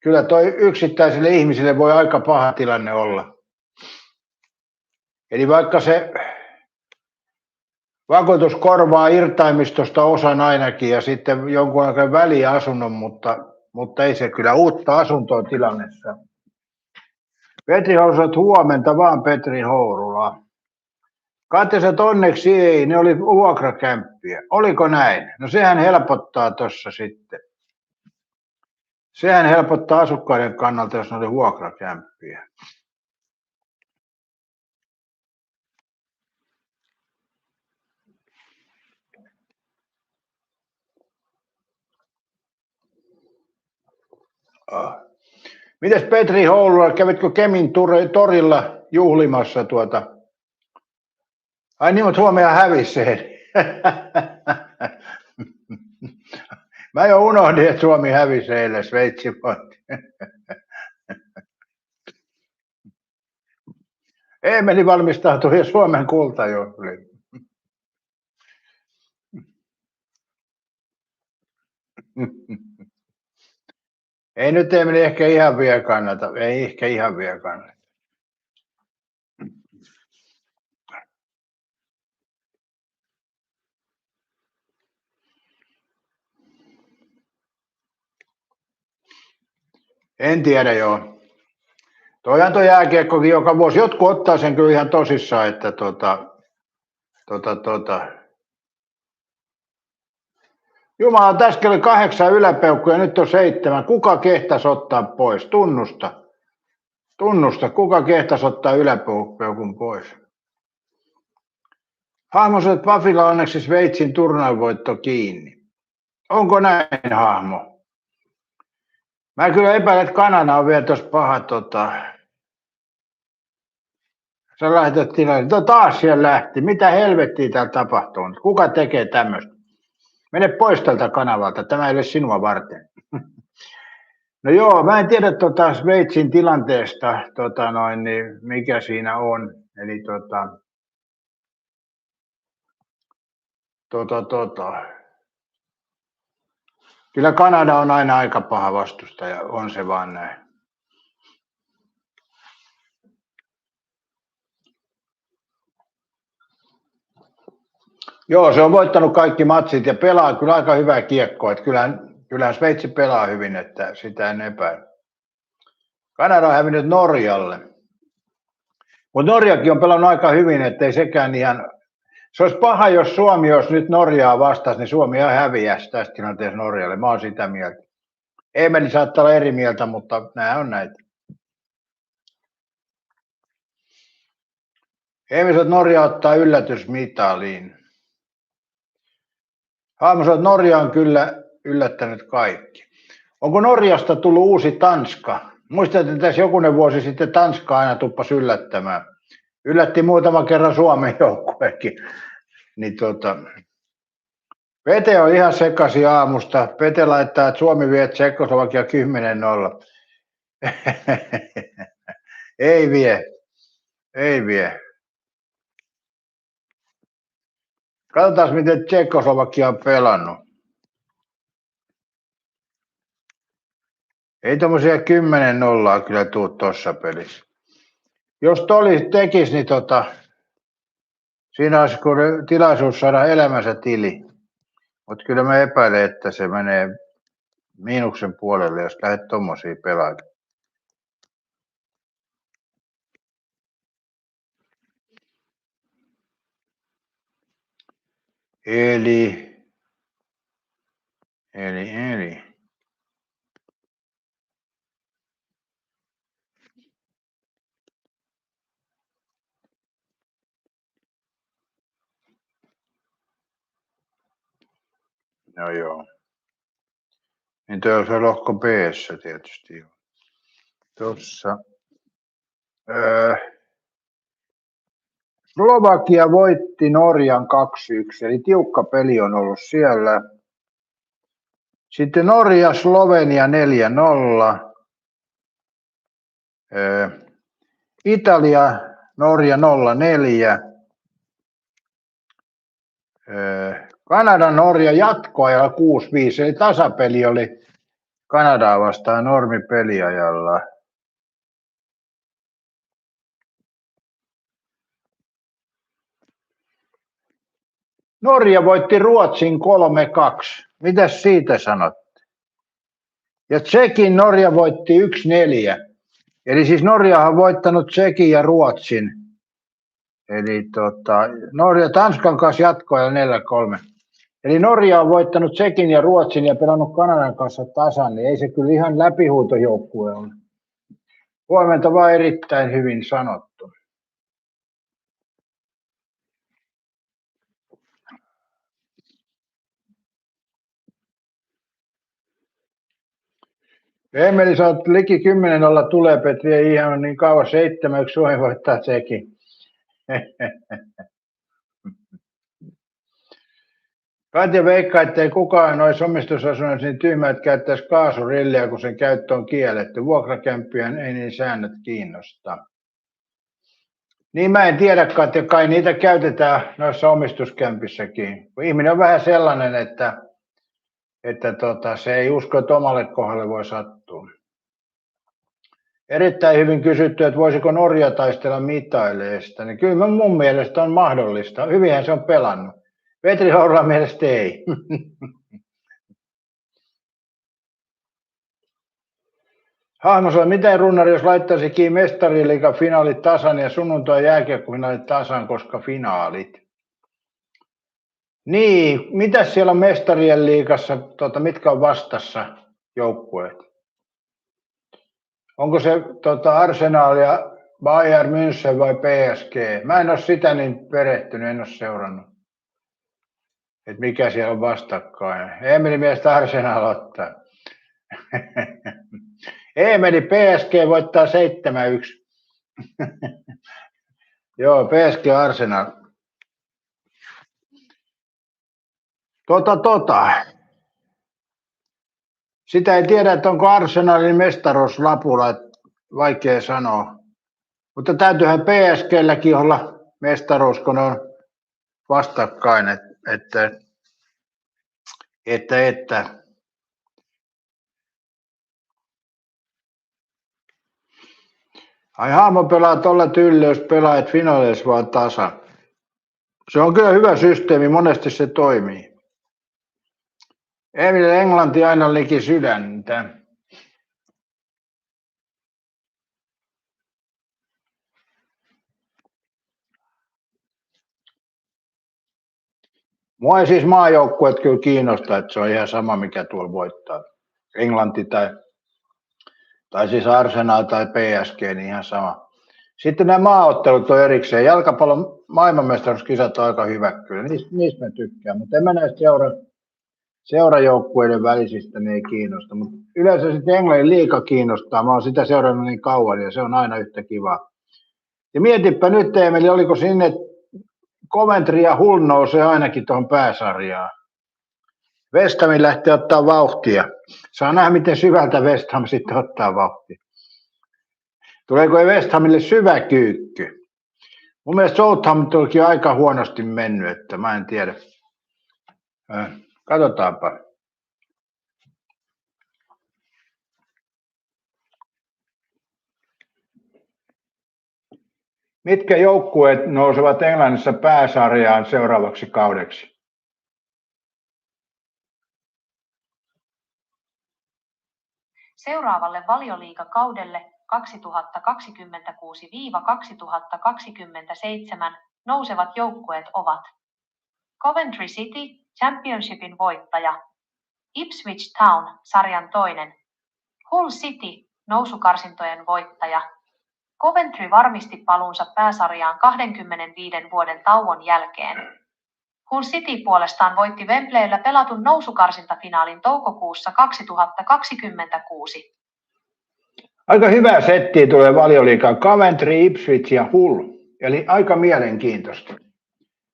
kyllä toi yksittäiselle ihmiselle voi aika paha tilanne olla. Eli vaikka se vakuutus korvaa irtaimistosta osan ainakin ja sitten jonkun aikaa väliasunnon, mutta ei se kyllä uutta asuntoa tilannessa. Petri Housat, huomenta vaan Petri Hourula. Katsotaan, onneksi ei, ne oli vuokrakämppiä. Oliko näin? No sehän helpottaa tuossa sitten. Sehän helpottaa asukkaiden kannalta, jos ne oli vuokrakämppiä. Mites Petri Houlula, kävitkö Kemin torilla juhlimassa Ai niin, mutta Suomea hävisi sen. Mä jo unohdin, että Suomi hävisi eilen Sveitsin voitti. Eemeli valmistautui ja Suomen kultajuhliin. Ei nyt Eemeli ehkä ihan vielä kannata. Ei ehkä ihan vielä kannata. En tiedä joo. Toihan tuo jääkiekkokin joka vuosi. Jotkut ottaa sen kyllä ihan tosissaan, että Jumala, tässä oli 8 yläpeukkuja, nyt on 7. Kuka kehtasi ottaa pois? Tunnusta, kuka kehtasi ottaa yläpeukun pois? Hahmoset, että Pafilla onneksi Sveitsin turnauvoitto kiinni. Onko näin, Hahmo? Mä kyllä epäilen, että Kanada on vielä tuossa paha. Sä lähdet tilanne. Taas siellä lähti. Mitä helvettiä täällä tapahtuu? Kuka tekee tämmöistä? Mene pois tältä kanavalta. Tämä ei ole sinua varten. No joo, mä en tiedä Sveitsin tilanteesta, niin mikä siinä on. Eli Kyllä Kanada on aina aika paha vastustaja, on se vaan näin. Joo, se on voittanut kaikki matsit ja pelaa kyllä aika hyvää kiekkoa. Että kyllähän Sveitsi pelaa hyvin, että sitä en epäile. Kanada on hävinnyt Norjalle. Mutta Norjakin on pelannut aika hyvin, ettei sekään ihan... Se olisi paha, jos Suomi olisi nyt Norjaa vastaisi, niin Suomi ihan häviäisi tästä tilanteessa Norjalle. Mä oon sitä mieltä. Eemeli saattaa olla eri mieltä, mutta nämä on näitä. Eemeli sanoo, että Norja ottaa yllätysmitaliin. Haamu sanoo, että Norja on kyllä yllättänyt kaikki. Onko Norjasta tullut uusi Tanska? Muistat, että tässä jokunen vuosi sitten Tanska aina tuppasi yllättämään. Yllätti muutaman kerran Suomen joukkueekin. Niin Pete on ihan sekaisin aamusta. Pete laittaa, että Suomi vie Tsekkoslovakia 10-0. Ei vie. Katsotaan, miten Tsekkoslovakia on pelannut. Ei tommosia 10-0 kyllä tuu tossa pelissä. Jos tekisi, niin siinä olisi tilaisuus saada elämänsä tili. Mutta kyllä mä epäilen, että se menee miinuksen puolelle, jos lähdet tommosia pelaamaan. Eli Eli. No joo. Niin toi on se lohko B-ssä tietysti. Tuossa. Slovakia voitti Norjan 2-1, eli tiukka peli on ollut siellä. Sitten Norja, Slovenia 4-0. Italia, Norja 0-4. Kanada, Norja jatkoajalla 6-5, eli tasapeli oli Kanadaa vastaan normipeliajalla. Norja voitti Ruotsin 3-2. Mitäs siitä sanotte? Ja Tsekin Norja voitti 1-4. Eli siis Norja on voittanut Tsekin ja Ruotsin. Eli Norja Tanskan kanssa jatkoa 4-3. Eli Norja on voittanut Tsekin ja Ruotsin ja pelannut Kanadan kanssa tasan, niin ei se kyllä ihan läpihuutojoukkue ole. Huomenta vaan erittäin hyvin sanottu. Emeli, sä oot liki 10-0 tulee, Petri, ei ihan niin kauan 7-1 Suomi voittaa Tsekin. Katja veikkaa, ettei kukaan noissa omistusasunnoissa niin tyhmä, että käyttäisi kaasurilliä, kun sen käyttö on kielletty. Vuokrakämppihän ei niin säännöt kiinnosta. Niin mä en tiedä, Katja, kai niitä käytetään noissa omistuskämpissäkin. Ihminen on vähän sellainen, että se ei usko, että omalle kohdalle voi sattua. Erittäin hyvin kysytty, että voisiko Norja taistella mitaileista. Niin kyllä mun mielestä on mahdollista. Hyvinhän se on pelannut. Petri Horlan mielestä ei. Hahmosella, miten runnari, jos laittaisi kiinni mestariliigan finaalit tasan ja sunnuntai jääkiekkofinaalit tasan, koska finaalit? Niin, mitä siellä on mestarien liigassa, mitkä on vastassa joukkueet? Onko se Arsenal ja Bayern München vai PSG? Mä en ole sitä niin perehtynyt, en ole seurannut. Että mikä siellä on vastakkain. Emeli mielestä Arsenal ottaa. Emeli, PSG voittaa 7-1. Joo, PSG Arsenal. Sitä ei tiedä, että onko Arsenalin mestaruuslapulla, vaikea sanoa. Mutta täytyyhän PSG:lläkin olla mestaruus, kun on vastakkain, että. Ai Haamo pelaa tuolla tyylillä, jos pelaat finaaleissa vaan tasa. Se on kyllä hyvä systeemi, monesti se toimii. Emil, Englanti aina liki sydäntä. Mua ei siis maajoukkueet kyllä kiinnostaa, että se on ihan sama mikä tuolla voittaa. Englanti tai siis Arsenal tai PSG, niin ihan sama. Sitten nämä maaottelut on erikseen. Jalkapallon maailmanmestaruuskisat on aika hyvä kyllä, niistä mä tykkään, mutta en mä näistä seurajoukkueiden välisistä, ne ei kiinnosta. Mutta yleensä sitten Englannin liiga kiinnostaa, mä oon sitä seurannut niin kauan ja se on aina yhtä kiva. Ja mietipä nyt, Emeli, oliko sinne Coventry ja Hull nousee ainakin tuohon pääsarjaan. West Ham lähtee ottaa vauhtia. Saa nähdä, miten syvältä West Ham sitten ottaa vauhtia. Tuleeko West Hamille syvä kyykky? Mun mielestä Southamptonkin on aika huonosti mennyt, että mä en tiedä. Katsotaanpa. Mitkä joukkueet nousevat Englannissa pääsarjaan seuraavaksi kaudeksi? Seuraavalle Valioliigakaudelle 2026-2027 nousevat joukkueet ovat Coventry City, Championshipin voittaja, Ipswich Town, sarjan toinen. Hull City, nousukarsintojen voittaja. Coventry varmisti paluunsa pääsarjaan 25 vuoden tauon jälkeen. Hull City puolestaan voitti Wembleyllä pelatun nousukarsintafinaalin toukokuussa 2026. Aika hyvää settiä tulee Valioliigaan. Coventry, Ipswich ja Hull. Eli aika mielenkiintoista.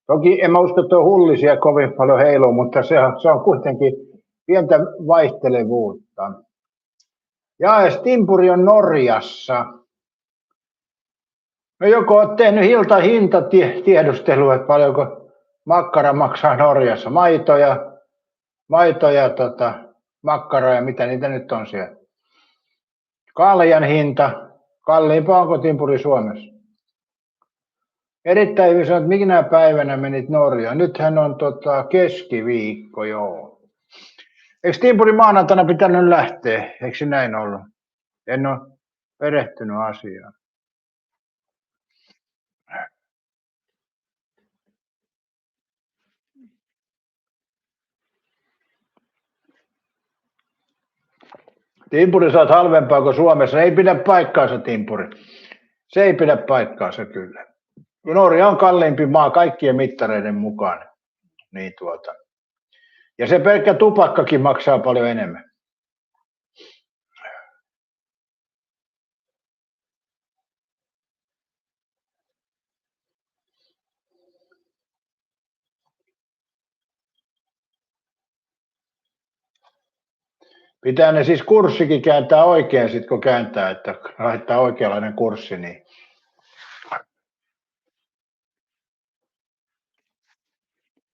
Toki en mä usko, että Hullisia kovin paljon heiluu, mutta se on kuitenkin pientä vaihtelevuutta. Ja Stimpuri on Norjassa. No joko olet tehnyt hintatiedustelua, että paljonko makkara maksaa Norjassa? Maitoja, makkaroja, mitä niitä nyt on siellä? Kaljan hinta, kalliimpaa onko timpuri Suomessa? Erittäin hyvin sanoa, että minä päivänä menit Norjaan. Nythän on keskiviikko, joo. Eikö timpuri maanantaina pitänyt lähteä? Eikö se näin ollut? En ole perehtynyt asiaan. Timpuri saat halvempaa kuin Suomessa. Ei pidä paikkaansa, timpuri. Se ei pidä paikkaansa kyllä. Norja on kalliimpi maa kaikkien mittareiden mukaan. Niin Ja se pelkkä tupakkakin maksaa paljon enemmän. Pitää ne siis kurssikin kääntää oikein, sit kun kääntää, että laittaa oikeanlainen kurssi. Niin.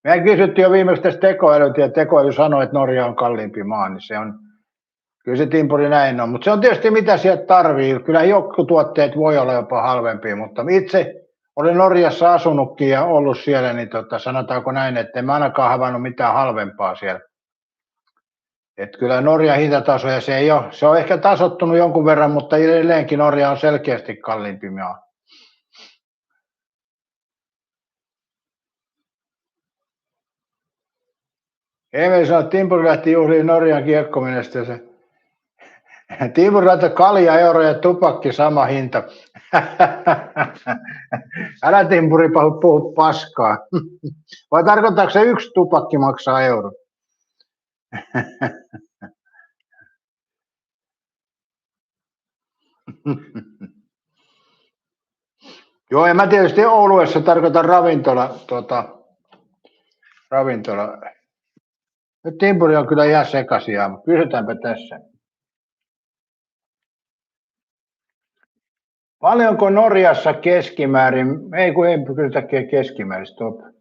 Mehän kysyttiin jo viimeksi tästä tekoälystä, ja tekoäly sanoi, että Norja on kalliimpi maa, niin se on, kyllä se timpuri näin on. Mutta se on tietysti mitä sieltä tarvii. Kyllä jotkut tuotteet voi olla jopa halvempia, mutta itse olen Norjassa asunutkin ja ollut siellä, niin sanotaanko näin, että en mä ainakaan havainnut mitään halvempaa siellä. Että kyllä Norjan hintataso, ja se on ehkä tasottunut jonkun verran, mutta edelleenkin Norja on selkeästi kalliimpi maa. Emeli sanoi, että timpuri lähti juhliin Norjan kiekkomenestystä. Timpuri laittoi kalja euro ja tupakki sama hinta. Älä timpuri puhu paskaa. Vai tarkoittaako se yksi tupakki maksaa euro? Joo, ja mä tietysti Ouluessa tarkoitan ravintola. Nyt timpuri on kyllä ihan sekaisia, mutta kysytäänpä tässä. Paljonko Norjassa keskimäärin, ei kysytäkään keskimäärin, stop.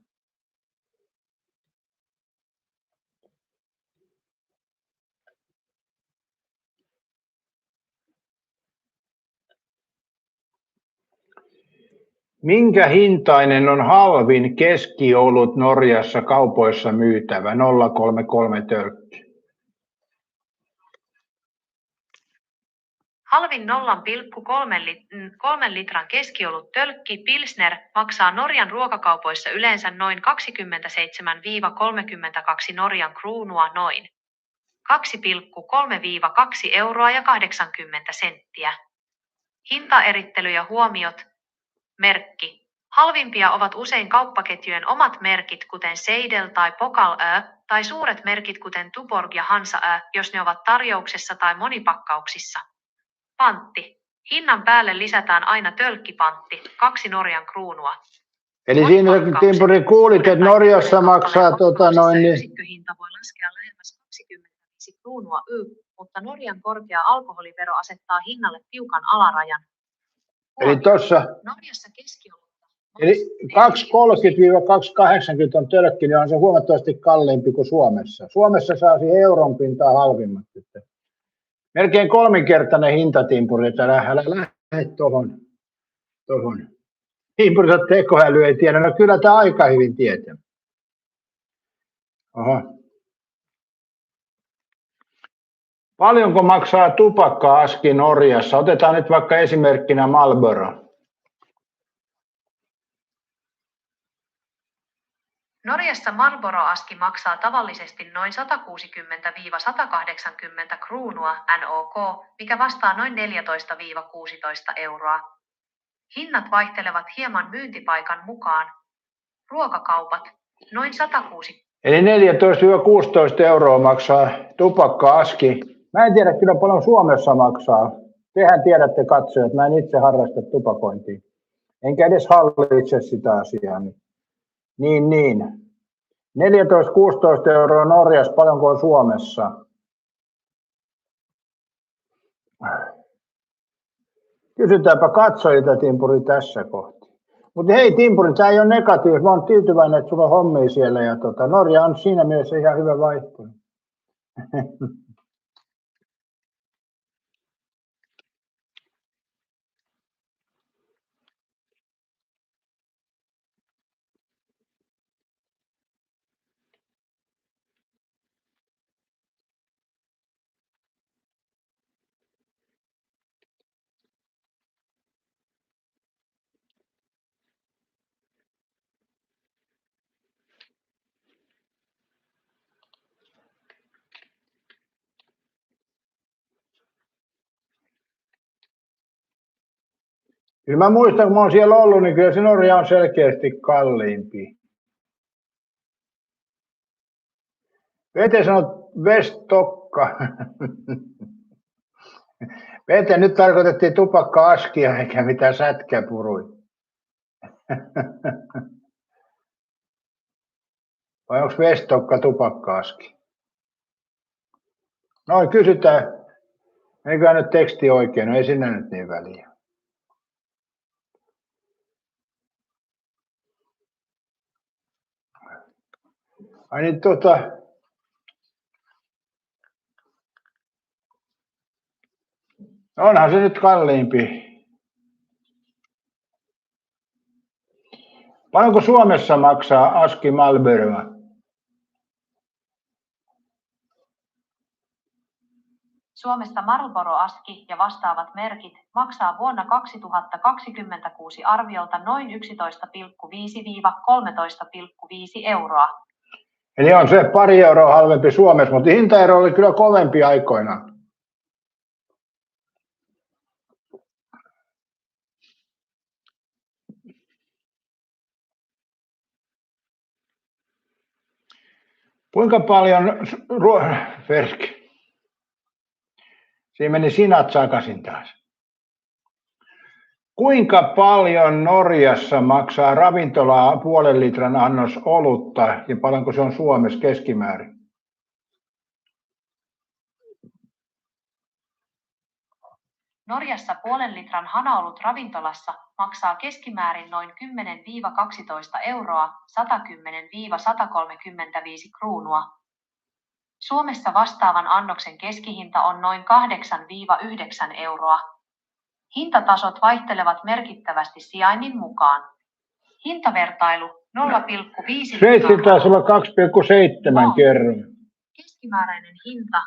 Minkä hintainen on halvin keskiolut Norjassa kaupoissa myytävä 033 tölkki? Halvin 0,3 litran keskiolut tölkki Pilsner maksaa Norjan ruokakaupoissa yleensä noin 27-32 Norjan kruunua noin 2,3-2 euroa ja 80 senttiä. Hintaerittely ja huomiot. Merkki. Halvimpia ovat usein kauppaketjujen omat merkit kuten Seidel tai Pokal tai suuret merkit kuten Tuborg ja Hansa jos ne ovat tarjouksessa tai monipakkauksissa. Pantti. Hinnan päälle lisätään aina tölkkipantti, 2 Norjan kruunua. Eli siinä timpuri kuulit, että Norjassa maksaa niin. Yksikköhinta voi laskea lähemmäs 25 kruunua mutta Norjan korkea alkoholivero asettaa hinnalle tiukan alarajan. Eli tuossa Norjassa keskiolutta. Eli 2,30-2,80 on tölkki, niin on se huomattavasti kalliimpi kuin Suomessa. Suomessa saa siihen euron pintaa halvimmat. Melkein 3-kertainen hintatimpuri, että älä lähde tuohon. Timpurissa tekoäly ei tiedä, no kyllä tämä aika hyvin tietää. Oho. Paljonko maksaa tupakka-aski Norjassa? Otetaan nyt vaikka esimerkkinä Marlboro. Norjassa Marlboro-aski maksaa tavallisesti noin 160–180 kruunua NOK, mikä vastaa noin 14–16 euroa. Hinnat vaihtelevat hieman myyntipaikan mukaan. Ruokakaupat noin 160. Eli 14–16 euroa maksaa tupakka-aski. Mä en tiedä kyllä paljon Suomessa maksaa. Tehän tiedätte katsojat, mä en itse harrasta tupakointia. Enkä edes hallitse sitä asiaa. Niin. 14–16 euroa Norjassa, paljonko on Suomessa? Kysytäänpä katsojilta, Timpuri, tässä kohti. Mutta hei Timpuri, tämä ei ole negatiivista. Mä oon tyytyväinen, että sulla on hommia siellä. Ja Norja on siinä mielessä ihan hyvä vaihtoehto. Kyllä mä muistan, kun mä oon siellä ollut, niin kyllä se Norja on selkeästi kalliimpi. Vete sanoo Vestokka. Vete, nyt tarkoitettiin tupakka-askia eikä mitään sätkäpurui. Vai onko Vestokka tupakka-aski? Noin, kysytään. Eiköhän nyt teksti oikein, no ei sinne nyt niin väliä. Ai niin onhan se nyt kalliimpi. Paljonko Suomessa maksaa aski Marlboroa? Suomessa Marlboro-aski ja vastaavat merkit maksaa vuonna 2026 arviolta noin 11,5–13,5 euroa. Eli on se pari euroa halvempi Suomessa, mutta hintaero oli kyllä kovempi aikoinaan. Kuinka paljon siinä meni sinat sakaisin taas. Kuinka paljon Norjassa maksaa ravintolaa puolen litran annos olutta ja paljonko se on Suomessa keskimäärin? Norjassa puolen litran hanaolut ravintolassa maksaa keskimäärin noin 10–12 euroa, 110–135 kruunua. Suomessa vastaavan annoksen keskihinta on noin 8–9 euroa. Hintatasot vaihtelevat merkittävästi sijainnin mukaan. Hintavertailu 0,5. Sveitsi taisi olla 2,7 kerran. Keskimääräinen hinta.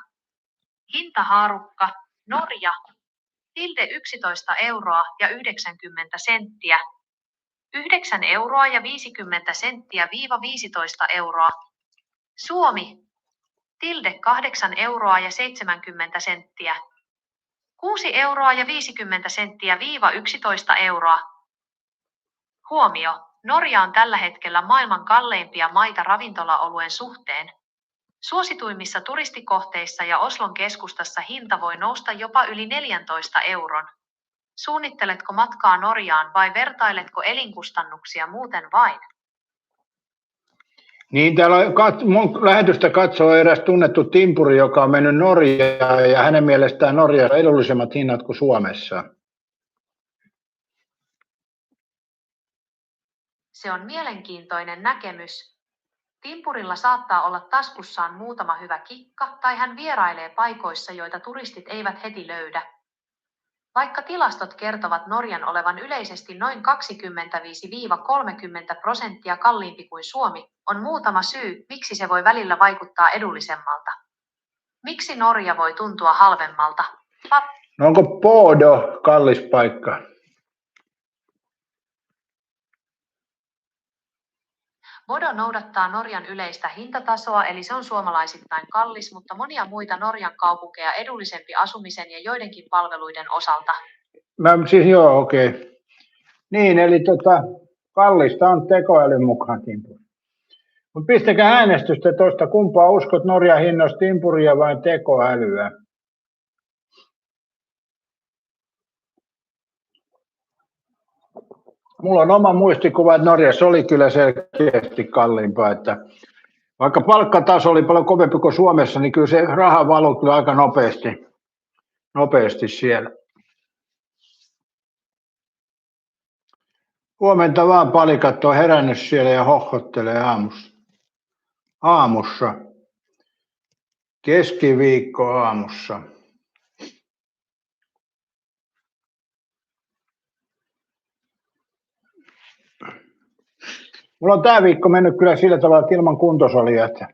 Hintahaarukka Norja. 11 euroa ja 90 senttiä. 9 euroa ja 50 senttiä – 15 euroa. Suomi. 8 euroa ja 70 senttiä. 6 euroa ja 50 senttiä – 11 euroa. Huomio. Norja on tällä hetkellä maailman kalleimpia maita ravintolaoluen suhteen. Suosituimmissa turistikohteissa ja Oslon keskustassa hinta voi nousta jopa yli 14 euron. Suunnitteletko matkaa Norjaan vai vertailetko elinkustannuksia muuten vain? Niin, täällä mun lähetystä katsoo eräs tunnettu timpuri, joka on mennyt Norjaan ja hänen mielestään Norjassa on edullisemmat hinnat kuin Suomessa. Se on mielenkiintoinen näkemys. Timpurilla saattaa olla taskussaan muutama hyvä kikka tai hän vierailee paikoissa, joita turistit eivät heti löydä. Vaikka tilastot kertovat Norjan olevan yleisesti noin 25–30% kalliimpi kuin Suomi, on muutama syy, miksi se voi välillä vaikuttaa edullisemmalta. Miksi Norja voi tuntua halvemmalta? No onko Bodo kallis paikka? Modo noudattaa Norjan yleistä hintatasoa, eli se on suomalaisittain kallis, mutta monia muita Norjan kaupunkeja edullisempi asumisen ja joidenkin palveluiden osalta. Okei. Niin, eli kallista on tekoälyn mukaan timpuri. Mutta pistäkää äänestystä tuosta, kumpaa uskot Norjan hinnoista, timpuria vai tekoälyä? Mulla on oma muistikuva, että Norjassa oli kyllä selkeästi kalliimpaa, että vaikka palkkataso oli paljon kovempi kuin Suomessa, niin kyllä se raha valui kyllä aika nopeasti siellä. Huomenta vaan, palikat on herännyt siellä ja hohottelee aamussa. Keskiviikko aamussa. Mulla on tämä viikko mennyt kyllä sillä tavalla, että ilman kuntosalia, että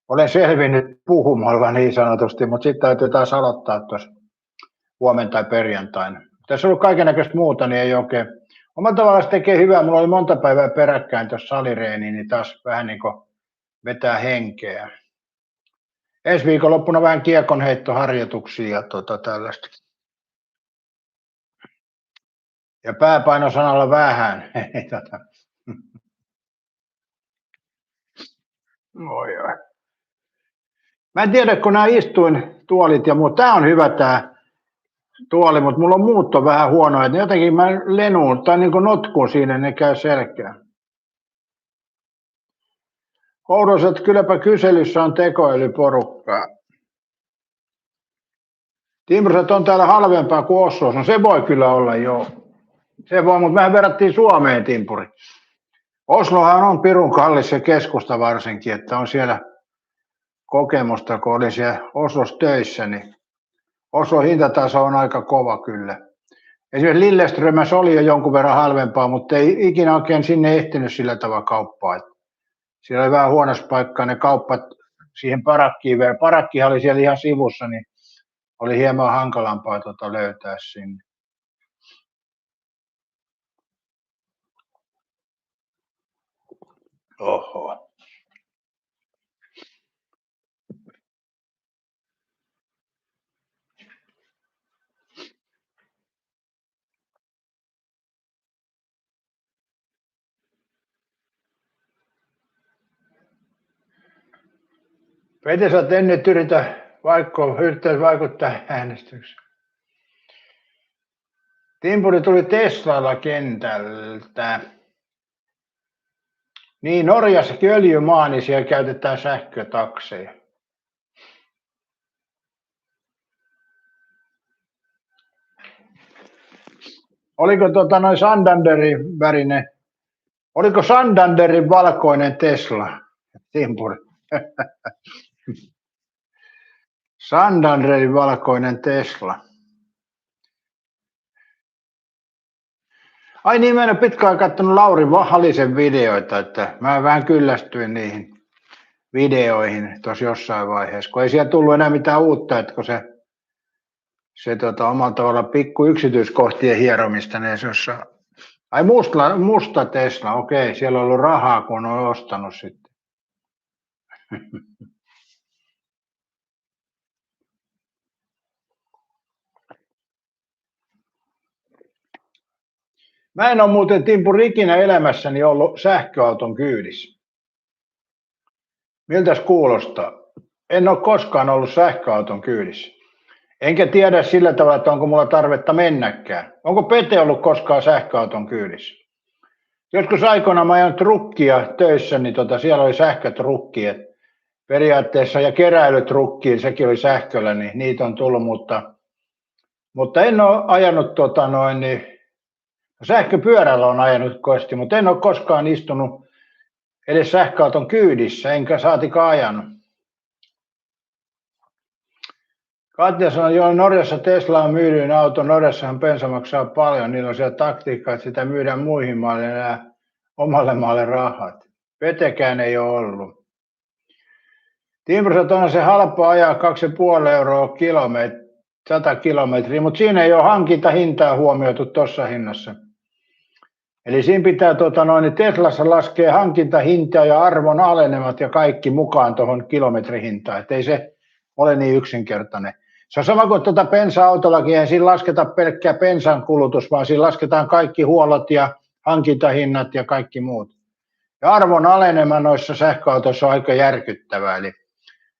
olen selvinnyt puhumalla niin sanotusti, mutta sitten täytyy taas aloittaa tuossa huomenna tai perjantaina. Tässä on ollut kaikennäköistä muuta, niin ei oikein. Omalla tavallaan se tekee hyvää. Mulla oli monta päivää peräkkäin tuossa salireeniin, niin taas vähän niin kuin vetää henkeä. Ensi viikonloppuna vähän kiekonheittoharjoituksia ja tällaista. Ja pääpainosanalla vähän. Oi. Mä en tiedä, kun nämä istuintuolit ja muu, tää on hyvä tää tuoli, mutta mulla on muutto vähän huono, että jotenkin mä lenuun tai niin kuin notkun siinä, ne käy selkään. Oudoset, kylläpä kyselyssä on tekoälyporukkaa. Timproset on täällä halvempaa kuin Oslossa, no se voi kyllä olla joo. Se voi, mutta mehän verrattiin Suomeen timpuri. Oslohan on pirun kallis ja keskusta varsinkin, että on siellä kokemusta, kun olin siellä Oslossa töissä, niin Oslon hintataso on aika kova kyllä. Esimerkiksi Lilleströmässä oli jo jonkun verran halvempaa, mutta ei ikinä oikein sinne ehtinyt sillä tavalla kauppaa. Siellä oli vähän huonossa paikkaa ne kauppat siihen parakkiin. Parakkihan oli siellä ihan sivussa, niin oli hieman hankalampaa löytää sinne. Oho. Pete, sä et nyt yrittäisi vaikuttaa äänestykseen. Timpuri tuli Teslalla kentältä. Niin, Norjassakin öljymaa, niin siellä käytetään sähkötakseja. Oliko noin Santanderin värinen, oliko Santanderin valkoinen Tesla? Timpuri. Santanderin valkoinen Tesla. Ai niin, mä en ole pitkään katsonut Lauri Halisen videoita, että mä vähän kyllästyin niihin videoihin tuossa jossain vaiheessa, kun ei siellä tullut enää mitään uutta, että kun se omalla tavalla pikku yksityiskohtien hieromista, niin se jossain. Ai musta Tesla, okei, siellä on ollut rahaa, kun on ostanut sitten. Mä en ole muuten Timpuri ikinä elämässäni ollut sähköauton kyydissä. Miltäs kuulostaa? En ole koskaan ollut sähköauton kyydissä. Enkä tiedä sillä tavalla, että onko mulla tarvetta mennäkään. Onko Pete ollut koskaan sähköauton kyydissä? Joskus aikoinaan mä ajan trukkia töissä, niin siellä oli sähkötrukki. Periaatteessa ja keräilytrukkiin, sekin oli sähköllä, niin niitä on tullut, mutta en ole ajanut sähköpyörällä on ajanut kosti, mutta en ole koskaan istunut edes sähköauton kyydissä, enkä saatika ajanut. Katja sanoi, joo, Norjassa Tesla on myydyin auto, Norjassahan bensa maksaa paljon, niillä on siellä taktiikka, että sitä myydään muihin maille ja omalle maalle rahat. Petekään ei ole ollut. Timproset on se halpa ajaa 2,5 euroa 100 kilometriä, mutta siinä ei ole hankintahintaa huomioitu tuossa hinnassa. Eli siinä pitää niin Teslassa laskea hankintahinta ja arvon alenemat ja kaikki mukaan tuohon kilometrihintaan, ettei se ole niin yksinkertainen. Se on sama kuin bensa-autollakin, ei siinä lasketa pelkkää bensan kulutus, vaan siinä lasketaan kaikki huollot ja hankintahinnat ja kaikki muut. Ja arvon alenema noissa sähköautoissa on aika järkyttävää. Eli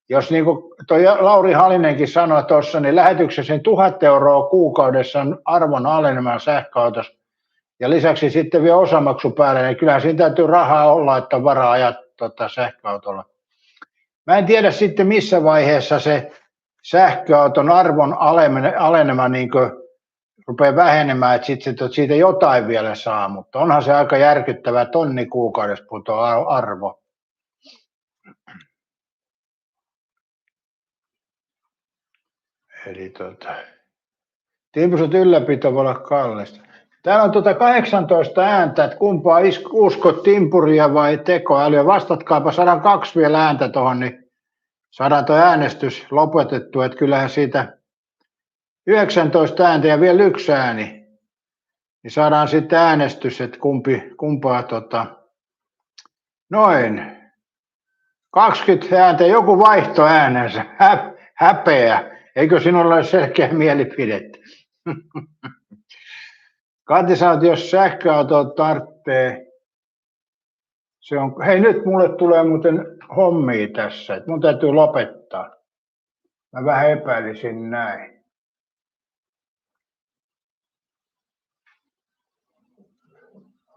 jos niin kuin toi Lauri Halinenkin sanoi tuossa, niin lähetyksessä 1000 euroa kuukaudessa on arvon alenema sähköautossa. Ja lisäksi sitten vielä osamaksu päälle, niin kyllähän siinä täytyy rahaa olla, että on varaa ajaa sähköautolla. Mä en tiedä sitten missä vaiheessa se sähköauton arvon alenema niin rupeaa vähenemään, että sitten siitä jotain vielä saa, mutta onhan se aika järkyttävä, 1 000 kuukaudessa putoaa arvo. Eli timpuset ylläpito voi olla kallista. Täällä on 18 ääntä, että kumpaa uskot, timpuria vai tekoälyä. Vastatkaapa, 102 vielä ääntä tuohon, niin saadaan tuo äänestys lopetettua. Että kyllähän siitä 19 ääntä ja vielä 1 ääni, niin saadaan sitten äänestys, että kumpaa noin 20 ääntä, joku vaihto äänensä, häpeä. Eikö sinulla ole selkeä mielipidettä? Kati sanoi, että jos sähköauto tarvitsee, se on, hei nyt mulle tulee muuten hommia tässä, että mun täytyy lopettaa. Mä vähän epäilisin näin.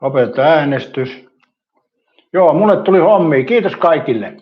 Lopetetaan äänestys. Joo, mulle tuli hommia. Kiitos kaikille.